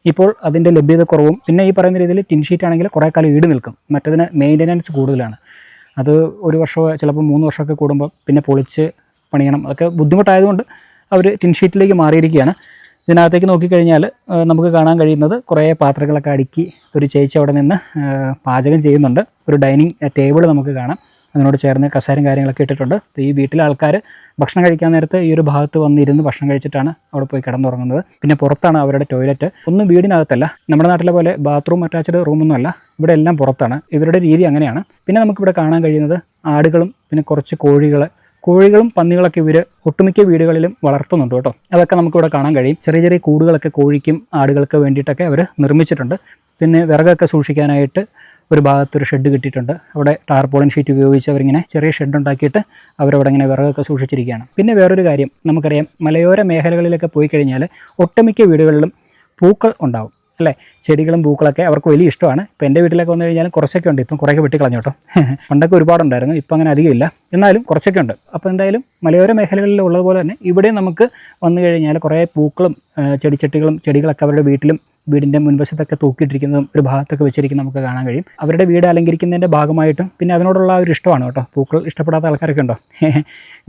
ഇപ്പോൾ അതിൻ്റെ ലഭ്യതക്കുറവും പിന്നെ ഈ പറയുന്ന രീതിയിൽ ടിൻ ഷീറ്റ് ആണെങ്കിൽ കുറേ കാലം ഈട് നിൽക്കും. മറ്റതിന് മെയിൻ്റനൻസ് കൂടുതലാണ്. അത് ഒരു വർഷമോ ചിലപ്പോൾ 3 വർഷമൊക്കെ കൂടുമ്പോൾ പിന്നെ പൊളിച്ച് പണിയണം. അതൊക്കെ ബുദ്ധിമുട്ടായതുകൊണ്ട് അവർ ടിൻ ഷീറ്റിലേക്ക് മാറിയിരിക്കുകയാണ്. ഇതിനകത്തേക്ക് നോക്കിക്കഴിഞ്ഞാൽ നമുക്ക് കാണാൻ കഴിയുന്നത് കുറേ പാത്രങ്ങളൊക്കെ അടുക്കി ഒരു ചേച്ചി അവിടെ നിന്ന് പാചകം ചെയ്യുന്നുണ്ട്. ഒരു ഡൈനിങ് ടേബിൾ നമുക്ക് കാണാം. അതിനോട് ചേർന്ന് കസേരയും കാര്യങ്ങളൊക്കെ ഇട്ടിട്ടുണ്ട്. ഈ വീട്ടിലെ ആൾക്കാർ ഭക്ഷണം കഴിക്കാൻ നേരത്ത് ഈ ഒരു ഭാഗത്ത് വന്നിരുന്ന് ഭക്ഷണം കഴിച്ചിട്ടാണ് അവിടെ പോയി കിടന്നുറങ്ങുന്നത്. പിന്നെ പുറത്താണ് അവരുടെ ടോയ്ലറ്റ്. ഒന്നും വീടിനകത്തല്ല, നമ്മുടെ നാട്ടിലെ പോലെ ബാത്റൂം അറ്റാച്ച്ഡ് റൂമൊന്നും അല്ല. ഇവിടെ എല്ലാം പുറത്താണ്. ഇവരുടെ രീതി അങ്ങനെയാണ്. പിന്നെ നമുക്കിവിടെ കാണാൻ കഴിയുന്നത് ആടുകളും പിന്നെ കുറച്ച് കോഴികളും പന്നികളൊക്കെ ഇവർ ഒട്ടുമിക്ക വീടുകളിലും വളർത്തുന്നുണ്ട് കേട്ടോ. അതൊക്കെ നമുക്കിവിടെ കാണാൻ കഴിയും. ചെറിയ ചെറിയ കൂടുകളൊക്കെ കോഴിക്കും ആടുകൾക്ക് വേണ്ടിയിട്ടൊക്കെ അവർ നിർമ്മിച്ചിട്ടുണ്ട്. പിന്നെ വിറകൊക്കെ സൂക്ഷിക്കാനായിട്ട് ഒരു ഭാഗത്തൊരു ഷെഡ് കിട്ടിയിട്ടുണ്ട്. അവിടെ ടാർപോളിൻ ഷീറ്റ് ഉപയോഗിച്ച് അവരിങ്ങനെ ചെറിയ ഷെഡ് ഉണ്ടാക്കിയിട്ട് അവരവിടെ ഇങ്ങനെ വിറകൊക്കെ സൂക്ഷിച്ചിരിക്കുകയാണ്. പിന്നെ വേറൊരു കാര്യം നമുക്കറിയാം, മലയോര മേഖലകളിലൊക്കെ പോയി കഴിഞ്ഞാൽ ഒട്ടുമിക്ക വീടുകളിലും പൂക്കൾ ഉണ്ടാവും അല്ലേ. ചെടികളും പൂക്കളൊക്കെ അവർക്ക് വലിയ ഇഷ്ടമാണ്. ഇപ്പോൾ എൻ്റെ വീട്ടിലൊക്കെ വന്നു കഴിഞ്ഞാൽ കുറച്ചൊക്കെ ഉണ്ട്. ഇപ്പം കുറേയൊക്കെ വെട്ടിക്കളഞ്ഞു കേട്ടോ. പണ്ടൊക്കെ ഒരുപാടുണ്ടായിരുന്നു, ഇപ്പം അങ്ങനെ അധികം ഇല്ല, എന്നാലും കുറച്ചൊക്കെ ഉണ്ട്. അപ്പോൾ എന്തായാലും മലയോര മേഖലകളിൽ ഉള്ളതുപോലെ തന്നെ ഇവിടെ നമുക്ക് വന്നു കഴിഞ്ഞാൽ കുറേ പൂക്കളും ചെടികളൊക്കെ അവരുടെ വീടിൻ്റെ മുൻവശത്തൊക്കെ തൂക്കിയിട്ടിരിക്കുന്നതും ഒരു ഭാഗത്തൊക്കെ വെച്ചിരിക്കുന്നത് നമുക്ക് കാണാൻ കഴിയും. അവരുടെ വീട് അലങ്കരിക്കുന്നതിൻ്റെ ഭാഗമായിട്ടും പിന്നെ അതിനോടുള്ള ഒരു ഇഷ്ടമാണ് കേട്ടോ. പൂക്കൾ ഇഷ്ടപ്പെടാത്ത ആൾക്കാരൊക്കെ ഉണ്ടോ?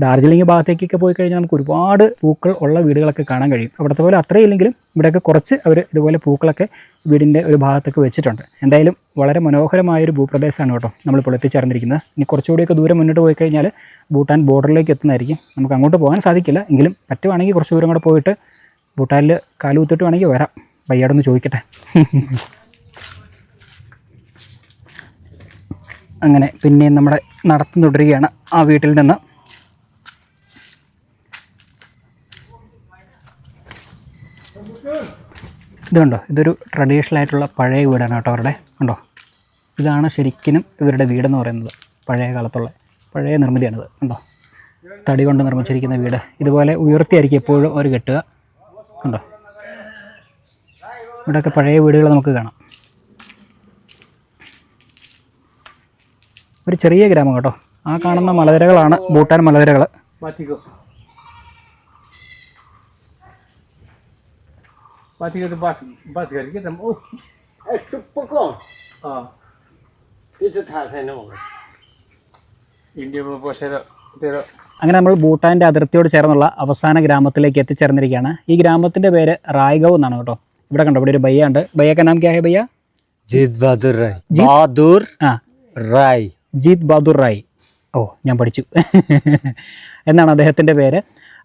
ഡാർജിലിംഗ് ഭാഗത്തേക്കൊക്കെ പോയി കഴിഞ്ഞാൽ നമുക്ക് ഒരുപാട് പൂക്കൾ ഉള്ള വീടുകളൊക്കെ കാണാൻ കഴിയും. അവിടുത്തെ പോലെ അത്രയില്ലെങ്കിലും ഇവിടെയൊക്കെ കുറച്ച് അവർ ഇതുപോലെ പൂക്കളൊക്കെ വീടിൻ്റെ ഒരു ഭാഗത്തൊക്കെ വെച്ചിട്ടുണ്ട്. എന്തായാലും വളരെ മനോഹരമായൊരു ഭൂപ്രദേശമാണ് കേട്ടോ നമ്മളിപ്പോൾ എത്തിച്ചേർന്നിരിക്കുന്നത്. ഇനി കുറച്ചുകൂടിയൊക്കെ ദൂരം മുന്നോട്ട് പോയി കഴിഞ്ഞാൽ ഭൂട്ടാൻ ബോർഡറിലേക്ക് എത്തുന്നതായിരിക്കും. നമുക്ക് അങ്ങോട്ട് പോകാൻ സാധിക്കില്ല, എങ്കിലും പറ്റുവാണെങ്കിൽ കുറച്ച് ദൂരം കൂടെ പോയിട്ട് ഭൂട്ടാനിൽ കാലുകുത്തിട്ട് വേണമെങ്കിൽ വരാം. വയ്യാടൊന്ന് ചോദിക്കട്ടെ. അങ്ങനെ പിന്നെ നമ്മുടെ നടത്തം തുടരുകയാണ് ആ വീട്ടിൽ നിന്ന്. ഇത് കണ്ടോ, ഇതൊരു ട്രഡീഷണൽ ആയിട്ടുള്ള പഴയ വീടാണ് കേട്ടോ അവരുടെ. കണ്ടോ, ഇതാണ് ശരിക്കും ഇവരുടെ വീടെന്ന് പറയുന്നത്. പഴയ കാലത്തുള്ള പഴയ നിർമ്മിതിയാണിത്. കണ്ടോ, തടി കൊണ്ട് നിർമ്മിച്ചിരിക്കുന്ന വീട്. ഇതുപോലെ ഉയർത്തിയായിരിക്കും എപ്പോഴും അവർ കെട്ടുക. കണ്ടോ, ഇവിടെയൊക്കെ പഴയ വീടുകൾ നമുക്ക് കാണാം. ഒരു ചെറിയ ഗ്രാമം കേട്ടോ. ആ കാണുന്ന മലനിരകളാണ് ഭൂട്ടാൻ മലനിരകൾ. Mati ko. Mati ko to bas gari kita. Oh. Pukul. Ah. Itu tak saya nak. India में बहुत सारा तेरा അങ്ങനെ നമ്മൾ ഭൂട്ടാൻ്റെ അതിർത്തിയോട് ചേർന്നുള്ള അവസാന ഗ്രാമത്തിലേക്ക് എത്തിച്ചേർന്നിരിക്കുകയാണ്. ഈ ഗ്രാമത്തിൻ്റെ പേര് റായ്ഗവ് എന്നാണ് കേട്ടോ. ഇവിടെ കണ്ടോ, ഇവിടെ ഒരു ഭയ്യ ഉണ്ട്. ഭയ്യ का नाम क्या है भैया? Jeet Bahadur Rai. Jeet? Bahadur ആ, Rai. ജീത് ബഹാദൂർ റായ്. ഓ, ഞാൻ പഠിച്ചു എന്നാണ് അദ്ദേഹത്തിൻ്റെ പേര്.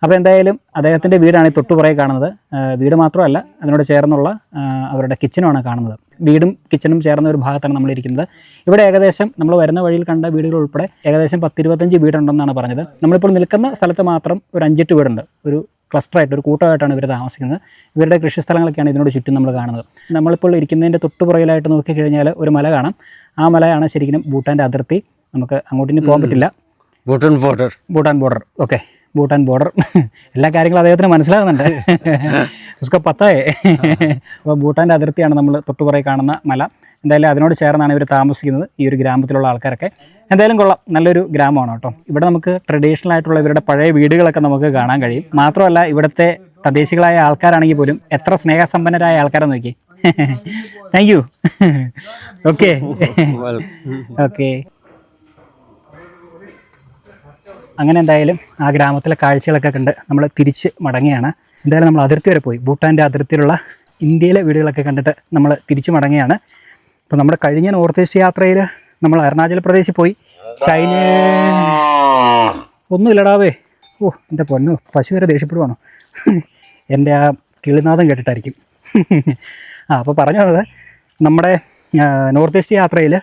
അപ്പോൾ എന്തായാലും അദ്ദേഹത്തിൻ്റെ വീടാണ് ഈ തൊട്ടുപുറകെ കാണുന്നത്. വീട് മാത്രമല്ല, അതിനോട് ചേർന്നുള്ള അവരുടെ കിച്ചനുമാണ് കാണുന്നത്. വീടും കിച്ചനും ചേർന്ന ഒരു ഭാഗത്താണ് നമ്മളിരിക്കുന്നത്. ഇവിടെ ഏകദേശം നമ്മൾ വരുന്ന വഴിയിൽ കണ്ട വീടുകൾ ഉൾപ്പെടെ ഏകദേശം 10-25 വീടുണ്ടെന്നാണ് പറഞ്ഞത്. നമ്മളിപ്പോൾ നിൽക്കുന്ന സ്ഥലത്ത് മാത്രം ഒരു 5-8 വീടുണ്ട്. ഒരു ക്ലസ്റ്ററായിട്ട്, ഒരു കൂട്ടമായിട്ടാണ് ഇവർ താമസിക്കുന്നത്. ഇവരുടെ കൃഷിസ്ഥലങ്ങളൊക്കെയാണ് ഇതിനോട് ചുറ്റും നമ്മൾ കാണുന്നത്. നമ്മളിപ്പോൾ ഇരിക്കുന്നതിൻ്റെ തൊട്ടുപുറകിലായിട്ട് നോക്കിക്കഴിഞ്ഞാൽ ഒരു മല കാണാം. ആ മലയാണ് ശരിക്കും ഭൂട്ടാൻ്റെ അതിർത്തി. നമുക്ക് അങ്ങോട്ടിനി പോകാൻ പറ്റില്ല. Bhutan border. Bhutan border. Okay, Bhutan border. എല്ലാ കാര്യങ്ങളും അദ്ദേഹത്തിന് മനസ്സിലാകുന്നുണ്ട്. ഉസ്ക പത്തായേ. അപ്പോൾ ഭൂട്ടാൻ്റെ അതിർത്തിയാണ് നമ്മൾ തൊട്ടുപുറകെ കാണുന്ന മല. എന്തായാലും അതിനോട് ചേർന്നാണ് ഇവർ താമസിക്കുന്നത്, ഈ ഒരു ഗ്രാമത്തിലുള്ള ആൾക്കാരൊക്കെ. എന്തായാലും കൊള്ളാം, നല്ലൊരു ഗ്രാമമാണ് കേട്ടോ. ഇവിടെ നമുക്ക് ട്രഡീഷണൽ ആയിട്ടുള്ള ഇവരുടെ പഴയ വീടുകളൊക്കെ നമുക്ക് കാണാൻ കഴിയും. മാത്രമല്ല ഇവിടുത്തെ തദ്ദേശികളായ ആൾക്കാരാണെങ്കിൽ പോലും എത്ര സ്നേഹസമ്പന്നരായ ആൾക്കാരെന്ന് നോക്കി. Thank you. Okay okay. അങ്ങനെ എന്തായാലും ആ ഗ്രാമത്തിലെ കാഴ്ചകളൊക്കെ കണ്ട് നമ്മൾ തിരിച്ച് മടങ്ങുകയാണ്. എന്തായാലും നമ്മൾ അതിർത്തി വരെ പോയി. ഭൂട്ടാൻ്റെ അതിർത്തിയിലുള്ള ഇന്ത്യയിലെ വീടുകളൊക്കെ കണ്ടിട്ട് നമ്മൾ തിരിച്ച് മടങ്ങുകയാണ്. അപ്പോൾ നമ്മുടെ കഴിഞ്ഞ നോർത്ത് ഈസ്റ്റ് യാത്രയിൽ നമ്മൾ അരുണാചൽ പ്രദേശിൽ പോയി. ചൈന ഒന്നുമില്ലടാവേ. ഓ എൻ്റെ പൊന്നു, പശു വരെ ദേഷ്യപ്പെടുവാണോ? എൻ്റെ ആ കിളിനാദം കേട്ടിട്ടായിരിക്കും. അപ്പോൾ പറഞ്ഞു വന്നത്, നമ്മുടെ നോർത്ത് ഈസ്റ്റ് യാത്രയിൽ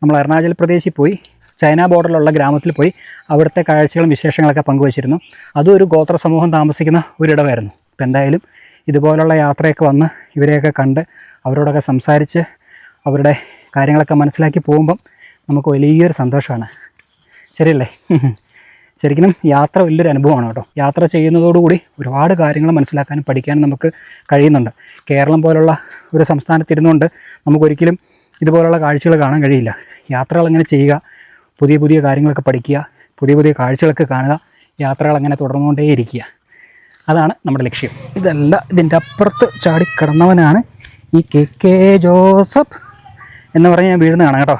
നമ്മൾ അരുണാചൽ പ്രദേശിൽ പോയി, ചൈന ബോർഡറിലുള്ള ഗ്രാമത്തിൽ പോയി അവിടുത്തെ കാഴ്ചകളും വിശേഷങ്ങളൊക്കെ പങ്കുവച്ചിരുന്നു. അതും ഒരു ഗോത്ര സമൂഹം താമസിക്കുന്ന ഒരിടമായിരുന്നു. അപ്പോൾ എന്തായാലും ഇതുപോലുള്ള യാത്രയൊക്കെ വന്ന് ഇവരെയൊക്കെ കണ്ട് അവരോടൊക്കെ സംസാരിച്ച് അവരുടെ കാര്യങ്ങളൊക്കെ മനസ്സിലാക്കി പോകുമ്പം നമുക്ക് വലിയൊരു സന്തോഷമാണ്. ശരിയല്ലേ? ശരിക്കും യാത്ര വലിയൊരു അനുഭവമാണ് കേട്ടോ. യാത്ര ചെയ്യുന്നതോടുകൂടി ഒരുപാട് കാര്യങ്ങൾ മനസ്സിലാക്കാനും പഠിക്കാനും നമുക്ക് കഴിയുന്നുണ്ട്. കേരളം പോലുള്ള ഒരു സംസ്ഥാനത്തിരുന്നുകൊണ്ട് നമുക്കൊരിക്കലും ഇതുപോലുള്ള കാഴ്ചകൾ കാണാൻ കഴിയില്ല. യാത്രകൾ അങ്ങനെ ചെയ്യുക, പുതിയ പുതിയ കാര്യങ്ങളൊക്കെ പഠിക്കുക, പുതിയ പുതിയ കാഴ്ചകളൊക്കെ കാണുക, യാത്രകൾ അങ്ങനെ തുടർന്നുകൊണ്ടേയിരിക്കുക. അതാണ് നമ്മുടെ ലക്ഷ്യം. ഇതല്ല, ഇതിൻ്റെ അപ്പുറത്ത് ചാടിക്കിടന്നവനാണ് ഈ KK ജോസഫ് എന്ന് പറഞ്ഞ് ഞാൻ വീഴുന്നതാണ് കേട്ടോ.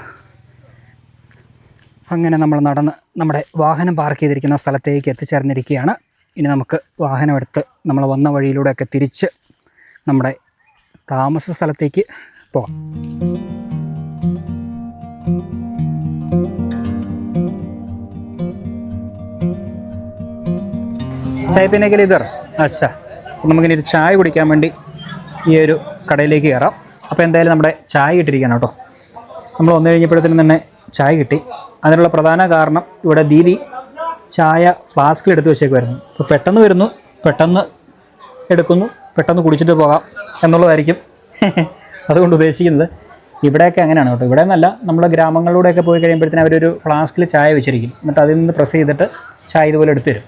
അങ്ങനെ നമ്മൾ നടന്ന് നമ്മുടെ വാഹനം പാർക്ക് ചെയ്തിരിക്കുന്ന സ്ഥലത്തേക്ക് എത്തിച്ചേർന്നിരിക്കുകയാണ്. ഇനി നമുക്ക് വാഹനം എടുത്ത് നമ്മൾ വന്ന വഴിയിലൂടെയൊക്കെ തിരിച്ച് നമ്മുടെ താമസ സ്ഥലത്തേക്ക് പോകാം. ചായ പിന്നേക്കൽ ഇതർ അച്ഛാ. അപ്പം നമുക്കിനി ഒരു ചായ കുടിക്കാൻ വേണ്ടി ഈ ഒരു കടയിലേക്ക് കയറാം. അപ്പോൾ എന്തായാലും നമ്മുടെ ചായ കിട്ടിയിരിക്കണം കേട്ടോ. നമ്മൾ വന്നു കഴിഞ്ഞപ്പോഴത്തേനും തന്നെ ചായ കിട്ടി. അതിനുള്ള പ്രധാന കാരണം ഇവിടെ ദീദി ചായ ഫ്ലാസ്കിൽ എടുത്ത് വെച്ചേക്കുമായിരുന്നു. അപ്പോൾ പെട്ടെന്ന് വരുന്നു, പെട്ടെന്ന് എടുക്കുന്നു, പെട്ടെന്ന് കുടിച്ചിട്ട് പോകാം എന്നുള്ളതായിരിക്കും അതുകൊണ്ട് ഉദ്ദേശിക്കുന്നത്. ഇവിടെയൊക്കെ അങ്ങനെയാണ് കേട്ടോ. ഇവിടെ നിന്നല്ല, നമ്മുടെ ഗ്രാമങ്ങളിലൂടെയൊക്കെ പോയി കഴിയുമ്പോഴത്തേനും അവരൊരു ഫ്ലാസ്കിൽ ചായ വെച്ചിരിക്കും. എന്നിട്ട് അതിൽ നിന്ന് പ്രസ് ചെയ്തിട്ട് ചായ ഇതുപോലെ എടുത്തു തരും.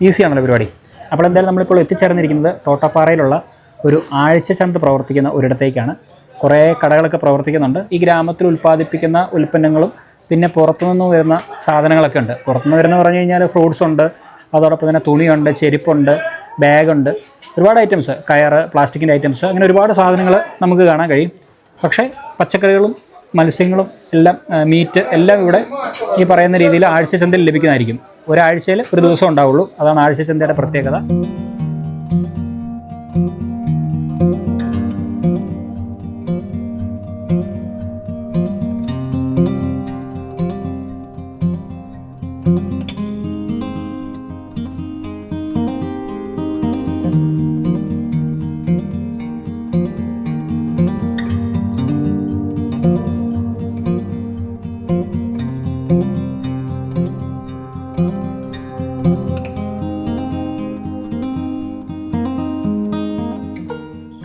ഈസിയാണല്ലോ പരിപാടി. അപ്പോൾ എന്തായാലും നമ്മളിപ്പോൾ എത്തിച്ചേർന്നിരിക്കുന്നത് തോട്ടപ്പാറയിലുള്ള ഒരു ആഴ്ചച്ചന്ത പ്രവർത്തിക്കുന്ന ഒരിടത്തേക്കാണ്. കുറേ കടകളൊക്കെ പ്രവർത്തിക്കുന്നുണ്ട്. ഈ ഗ്രാമത്തിൽ ഉൽപ്പാദിപ്പിക്കുന്ന ഉൽപ്പന്നങ്ങളും പിന്നെ പുറത്തുനിന്ന് വരുന്ന സാധനങ്ങളൊക്കെ ഉണ്ട്. പുറത്തുനിന്ന് വരുന്ന പറഞ്ഞു കഴിഞ്ഞാൽ ഫ്രൂട്ട്സ് ഉണ്ട്, അതോടൊപ്പം തന്നെ തുണിയുണ്ട്, ചെരുപ്പുണ്ട്, ബാഗുണ്ട്, ഒരുപാട് ഐറ്റംസ്, കയറ്, പ്ലാസ്റ്റിക്കിൻ്റെ ഐറ്റംസ്, അങ്ങനെ ഒരുപാട് സാധനങ്ങൾ നമുക്ക് കാണാൻ കഴിയും. പക്ഷേ പച്ചക്കറികളും മത്സ്യങ്ങളും എല്ലാം, മീറ്റ് എല്ലാം ഇവിടെ ഈ പറയുന്ന രീതിയിൽ ആഴ്ചച്ചന്തയിൽ ലഭിക്കുന്നതായിരിക്കും. ഒരാഴ്ചയിൽ ഒരു ദിവസം ഉണ്ടാവുള്ളൂ. അതാണ് ആഴ്ചച്ചന്തയുടെ പ്രത്യേകത.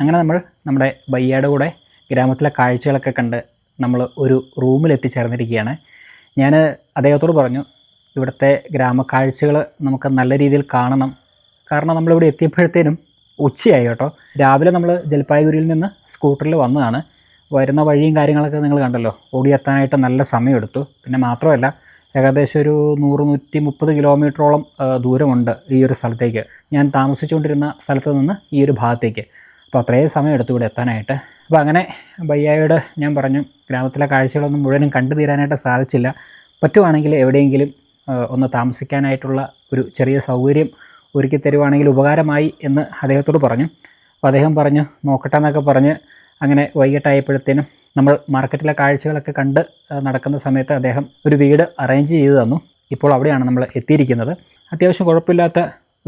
അങ്ങനെ നമ്മൾ നമ്മുടെ ബയ്യയുടെ കൂടെ ഗ്രാമത്തിലെ കാഴ്ചകളൊക്കെ കണ്ട് നമ്മൾ ഒരു റൂമിൽ എത്തിച്ചേർന്നിരിക്കുകയാണ്. ഞാൻ അദ്ദേഹത്തോട് പറഞ്ഞു, ഇവിടുത്തെ ഗ്രാമക്കാഴ്ചകൾ നമുക്ക് നല്ല രീതിയിൽ കാണണം. കാരണം നമ്മളിവിടെ എത്തിയപ്പോഴത്തേനും ഉച്ചയായി കേട്ടോ. രാവിലെ നമ്മൾ ജൽപായ്ഗുരിയിൽ നിന്ന് സ്കൂട്ടറിൽ വന്നതാണ്. വരുന്ന വഴിയും കാര്യങ്ങളൊക്കെ നിങ്ങൾ കണ്ടല്ലോ. ഓടിയെത്താനായിട്ട് നല്ല സമയമെടുത്തു. പിന്നെ മാത്രമല്ല ഏകദേശം ഒരു 100-130 കിലോമീറ്ററോളം ദൂരമുണ്ട് ഈ ഒരു സ്ഥലത്തേക്ക്. ഞാൻ താമസിച്ചുകൊണ്ടിരുന്ന സ്ഥലത്ത് നിന്ന് ഈ ഒരു ഭാഗത്തേക്ക്. അപ്പോൾ അത്രയും സമയം എടുത്തു ഇവിടെ എത്താനായിട്ട്. അപ്പോൾ അങ്ങനെ ഭയ്യായോട് ഞാൻ പറഞ്ഞു, ഗ്രാമത്തിലെ കാഴ്ചകളൊന്നും മുഴുവനും കണ്ടു തീരാനായിട്ട് സാധിച്ചില്ല, പറ്റുവാണെങ്കിൽ എവിടെയെങ്കിലും ഒന്ന് താമസിക്കാനായിട്ടുള്ള ഒരു ചെറിയ സൗകര്യം ഒരുക്കി തരുവാണെങ്കിൽ ഉപകാരമായി എന്ന് അദ്ദേഹത്തോട് പറഞ്ഞു. അപ്പോൾ അദ്ദേഹം പറഞ്ഞു നോക്കട്ടെ എന്നൊക്കെ പറഞ്ഞ് അങ്ങനെ വൈകിട്ടായപ്പോഴത്തേനും നമ്മൾ മാർക്കറ്റിലെ കാഴ്ചകളൊക്കെ കണ്ട് നടക്കുന്ന സമയത്ത് അദ്ദേഹം ഒരു വീട് അറേഞ്ച് ചെയ്ത് തന്നു. ഇപ്പോൾ അവിടെയാണ് നമ്മൾ എത്തിയിരിക്കുന്നത്. അത്യാവശ്യം കുഴപ്പമില്ലാത്ത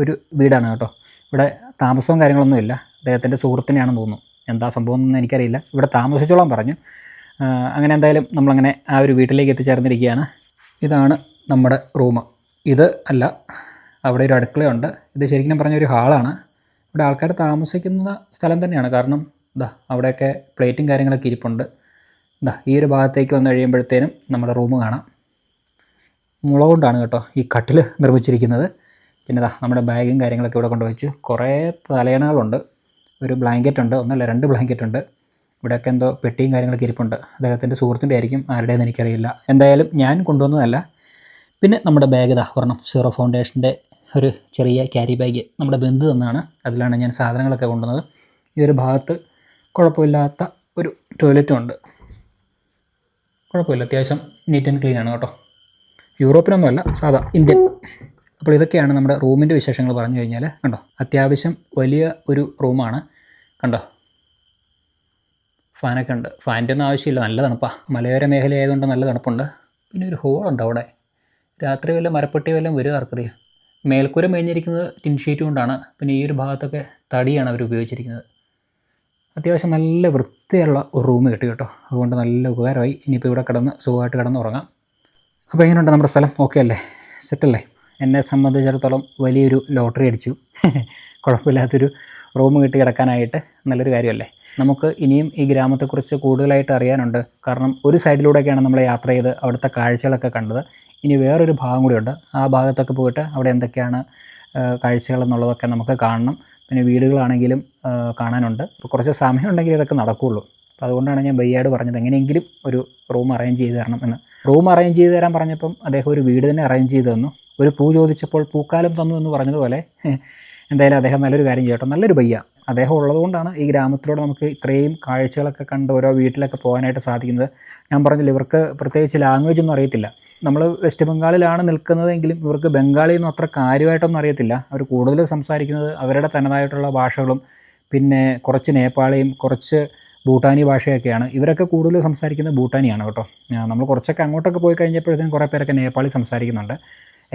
ഒരു വീടാണ് കേട്ടോ. ഇവിടെ താമസവും കാര്യങ്ങളൊന്നുമില്ല. അദ്ദേഹത്തിൻ്റെ സുഹൃത്തിനെയാണെന്ന് തോന്നുന്നു, എന്താ സംഭവം എന്നൊന്നും എനിക്കറിയില്ല. ഇവിടെ താമസിച്ചോളാൻ പറഞ്ഞു. അങ്ങനെ എന്തായാലും നമ്മളങ്ങനെ ആ ഒരു വീട്ടിലേക്ക് എത്തിച്ചേർന്നിരിക്കുകയാണ്. ഇതാണ് നമ്മുടെ റൂം. ഇത് അല്ല, അവിടെ ഒരു അടുക്കളയുണ്ട്. ഇത് ശരിക്കും പറഞ്ഞൊരു ഹാളാണ്. ഇവിടെ ആൾക്കാർ താമസിക്കുന്ന സ്ഥലം തന്നെയാണ്. കാരണം ഇതാ അവിടെയൊക്കെ പ്ലേറ്റും കാര്യങ്ങളൊക്കെ ഇരിപ്പുണ്ട്. ഇതാ ഈ ഒരു ഭാഗത്തേക്ക് വന്നു കഴിയുമ്പോഴത്തേനും നമ്മുടെ റൂം കാണാം. മുള കൊണ്ടാണ് കേട്ടോ ഈ കട്ടിൽ നിർമ്മിച്ചിരിക്കുന്നത്. പിന്നെ ഇതാ നമ്മുടെ ബാഗും കാര്യങ്ങളൊക്കെ ഇവിടെ കൊണ്ടുവച്ചു. കുറേ തലയണകളുണ്ട്. ഒരു ബ്ലാങ്കറ്റ് ഉണ്ട്, ഒന്നല്ല 2 ബ്ലാങ്കറ്റ് ഉണ്ട്. ഇവിടെയൊക്കെ എന്തോ പെട്ടിയും കാര്യങ്ങളൊക്കെ ഇരിപ്പുണ്ട്. അദ്ദേഹത്തിൻ്റെ സുഹൃത്തിൻ്റെ ആയിരിക്കും, ആരുടേതെന്ന് എനിക്കറിയില്ല. എന്തായാലും ഞാൻ കൊണ്ടുവന്നതല്ല. പിന്നെ നമ്മുടെ ബാഗ് ഇതാ ഒരെണ്ണം സീറോ ഫൗണ്ടേഷൻ്റെ ഒരു ചെറിയ ക്യാരി ബാഗ് നമ്മുടെ ബന്ധു തന്നാണ്. അതിലാണ് ഞാൻ സാധനങ്ങളൊക്കെ കൊണ്ടുവന്നത്. ഈ ഒരു ഭാഗത്ത് കുഴപ്പമില്ലാത്ത ഒരു ടോയ്ലറ്റും ഉണ്ട്. കുഴപ്പമില്ല, അത്യാവശ്യം നീറ്റ് ആൻഡ് ക്ലീൻ ആണ് കേട്ടോ. യൂറോപ്പിനൊന്നുമല്ല, സാധാ ഇന്ത്യൻ. അപ്പോൾ ഇതൊക്കെയാണ് നമ്മുടെ റൂമിൻ്റെ വിശേഷങ്ങൾ പറഞ്ഞു കഴിഞ്ഞാൽ. കണ്ടോ, അത്യാവശ്യം വലിയ ഒരു റൂമാണ്. കണ്ടോ, ഫാനൊക്കെ ഉണ്ട്. ഫാനിൻ്റെ ഒന്നും ആവശ്യമില്ല, നല്ല തണുപ്പാണ്. മലയോര മേഖല ആയതുകൊണ്ട് നല്ല തണുപ്പുണ്ട്. പിന്നെ ഒരു ഹോളുണ്ട് അവിടെ. രാത്രി വല്ല മരപ്പെട്ടി വല്ലതും വരും ആർക്കറിയാം. മേൽക്കൂര മേഞ്ഞിരിക്കുന്നത് ടിൻ ഷീറ്റ് കൊണ്ടാണ്. പിന്നെ ഈ ഒരു ഭാഗത്തൊക്കെ തടിയാണ് അവർ ഉപയോഗിച്ചിരിക്കുന്നത്. അത്യാവശ്യം നല്ല വൃത്തിയുള്ള ഒരു റൂം കിട്ടി കേട്ടോ. അതുകൊണ്ട് നല്ല ഉപകാരമായി. ഇനിയിപ്പോൾ ഇവിടെ കിടന്ന് സുഖമായിട്ട് കിടന്ന് ഉറങ്ങാം. അപ്പോൾ എങ്ങനെയുണ്ട് നമ്മുടെ സ്ഥലം? ഓക്കെ അല്ലേ? സെറ്റല്ലേ? എന്നെ സംബന്ധിച്ചിടത്തോളം വലിയൊരു ലോട്ടറി അടിച്ചു. കുഴപ്പമില്ലാത്തൊരു റൂം കിട്ടി കിടക്കാനായിട്ട് നല്ലൊരു കാര്യമല്ലേ? നമുക്ക് ഇനിയും ഈ ഗ്രാമത്തെക്കുറിച്ച് കൂടുതലായിട്ട് അറിയാനുണ്ട്. കാരണം ഒരു സൈഡിലൂടെയൊക്കെയാണ് നമ്മൾ യാത്ര ചെയ്ത് അവിടുത്തെ കാഴ്ചകളൊക്കെ കണ്ടത്. ഇനി വേറൊരു ഭാഗം കൂടിയുണ്ട്. ആ ഭാഗത്തൊക്കെ പോയിട്ട് അവിടെ എന്തൊക്കെയാണ് കാഴ്ചകളെന്നുള്ളതൊക്കെ നമുക്ക് കാണണം. പിന്നെ വീടുകളാണെങ്കിലും കാണാനുണ്ട്. അപ്പോൾ കുറച്ച് സമയം ഉണ്ടെങ്കിൽ ഇതൊക്കെ നടക്കുകയുള്ളൂ. അപ്പോൾ അതുകൊണ്ടാണ് ഞാൻ ഭയ്യാട് പറഞ്ഞത് എങ്ങനെയെങ്കിലും ഒരു റൂം അറേഞ്ച് ചെയ്ത് തരണം എന്ന്. റൂം അറേഞ്ച് ചെയ്ത് തരാൻ പറഞ്ഞപ്പം അദ്ദേഹം ഒരു വീട് തന്നെ അറേഞ്ച് ചെയ്ത് തന്നു. ഒരു പൂ ചോദിച്ചപ്പോൾ പൂക്കാലം തന്നു എന്ന് പറഞ്ഞതുപോലെ എന്തായാലും അദ്ദേഹം നല്ലൊരു കാര്യം ചെയ്യട്ടോ. നല്ലൊരു ഭയ്യ അദ്ദേഹം ഉള്ളതുകൊണ്ടാണ് ഈ ഗ്രാമത്തിലൂടെ നമുക്ക് ഇത്രയും കാഴ്ചകളൊക്കെ കണ്ട് ഓരോ വീട്ടിലൊക്കെ പോകാനായിട്ട് സാധിക്കുന്നത്. ഞാൻ പറഞ്ഞില്ല, ഇവർക്ക് പ്രത്യേകിച്ച് ലാംഗ്വേജ് ഒന്നും അറിയത്തില്ല. നമ്മൾ വെസ്റ്റ് ബംഗാളിലാണ് നിൽക്കുന്നതെങ്കിലും ഇവർക്ക് ബംഗാളിയൊന്നും അത്ര കാര്യമായിട്ടൊന്നും അറിയത്തില്ല. അവർ കൂടുതൽ സംസാരിക്കുന്നത് അവരുടെ തനതായിട്ടുള്ള ഭാഷകളും പിന്നെ കുറച്ച് നേപ്പാളിയും കുറച്ച് ഭൂട്ടാനി ഭാഷയൊക്കെയാണ്. ഇവരൊക്കെ കൂടുതൽ സംസാരിക്കുന്നത് ഭൂട്ടാനിയാണ് കേട്ടോ. നമ്മൾ കുറച്ചൊക്കെ അങ്ങോട്ടൊക്കെ പോയി കഴിഞ്ഞപ്പോഴത്തേക്കും കുറേ പേരൊക്കെ നേപ്പാളി സംസാരിക്കുന്നുണ്ട്.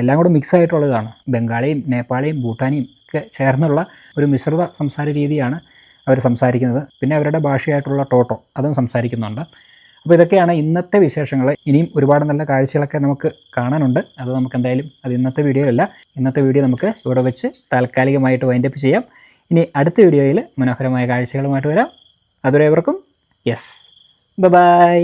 എല്ലാം കൂടെ മിക്സ് ആയിട്ടുള്ളതാണ്. ബംഗാളിയും നേപ്പാളിയും ഭൂട്ടാനിയും ഒക്കെ ചേർന്നുള്ള ഒരു മിശ്രിത സംസാര രീതിയാണ് അവർ സംസാരിക്കുന്നത്. പിന്നെ അവരുടെ ഭാഷയായിട്ടുള്ള ടോട്ടോ അതും സംസാരിക്കുന്നുണ്ട്. അപ്പോൾ ഇതൊക്കെയാണ് ഇന്നത്തെ വിശേഷങ്ങൾ. ഇനിയും ഒരുപാട് നല്ല കാഴ്ചകളൊക്കെ നമുക്ക് കാണാനുണ്ട്. അത് നമുക്ക് എന്തായാലും അത് ഇന്നത്തെ വീഡിയോയിലല്ല. ഇന്നത്തെ വീഡിയോ നമുക്ക് ഇവിടെ വെച്ച് താൽക്കാലികമായിട്ട് വൈൻഡപ്പ് ചെയ്യാം. ഇനി അടുത്ത വീഡിയോയിൽ മനോഹരമായ കാഴ്ചകളുമായിട്ട് വരാം. അതുവരെ എവർക്കും യെസ്, ബൈ.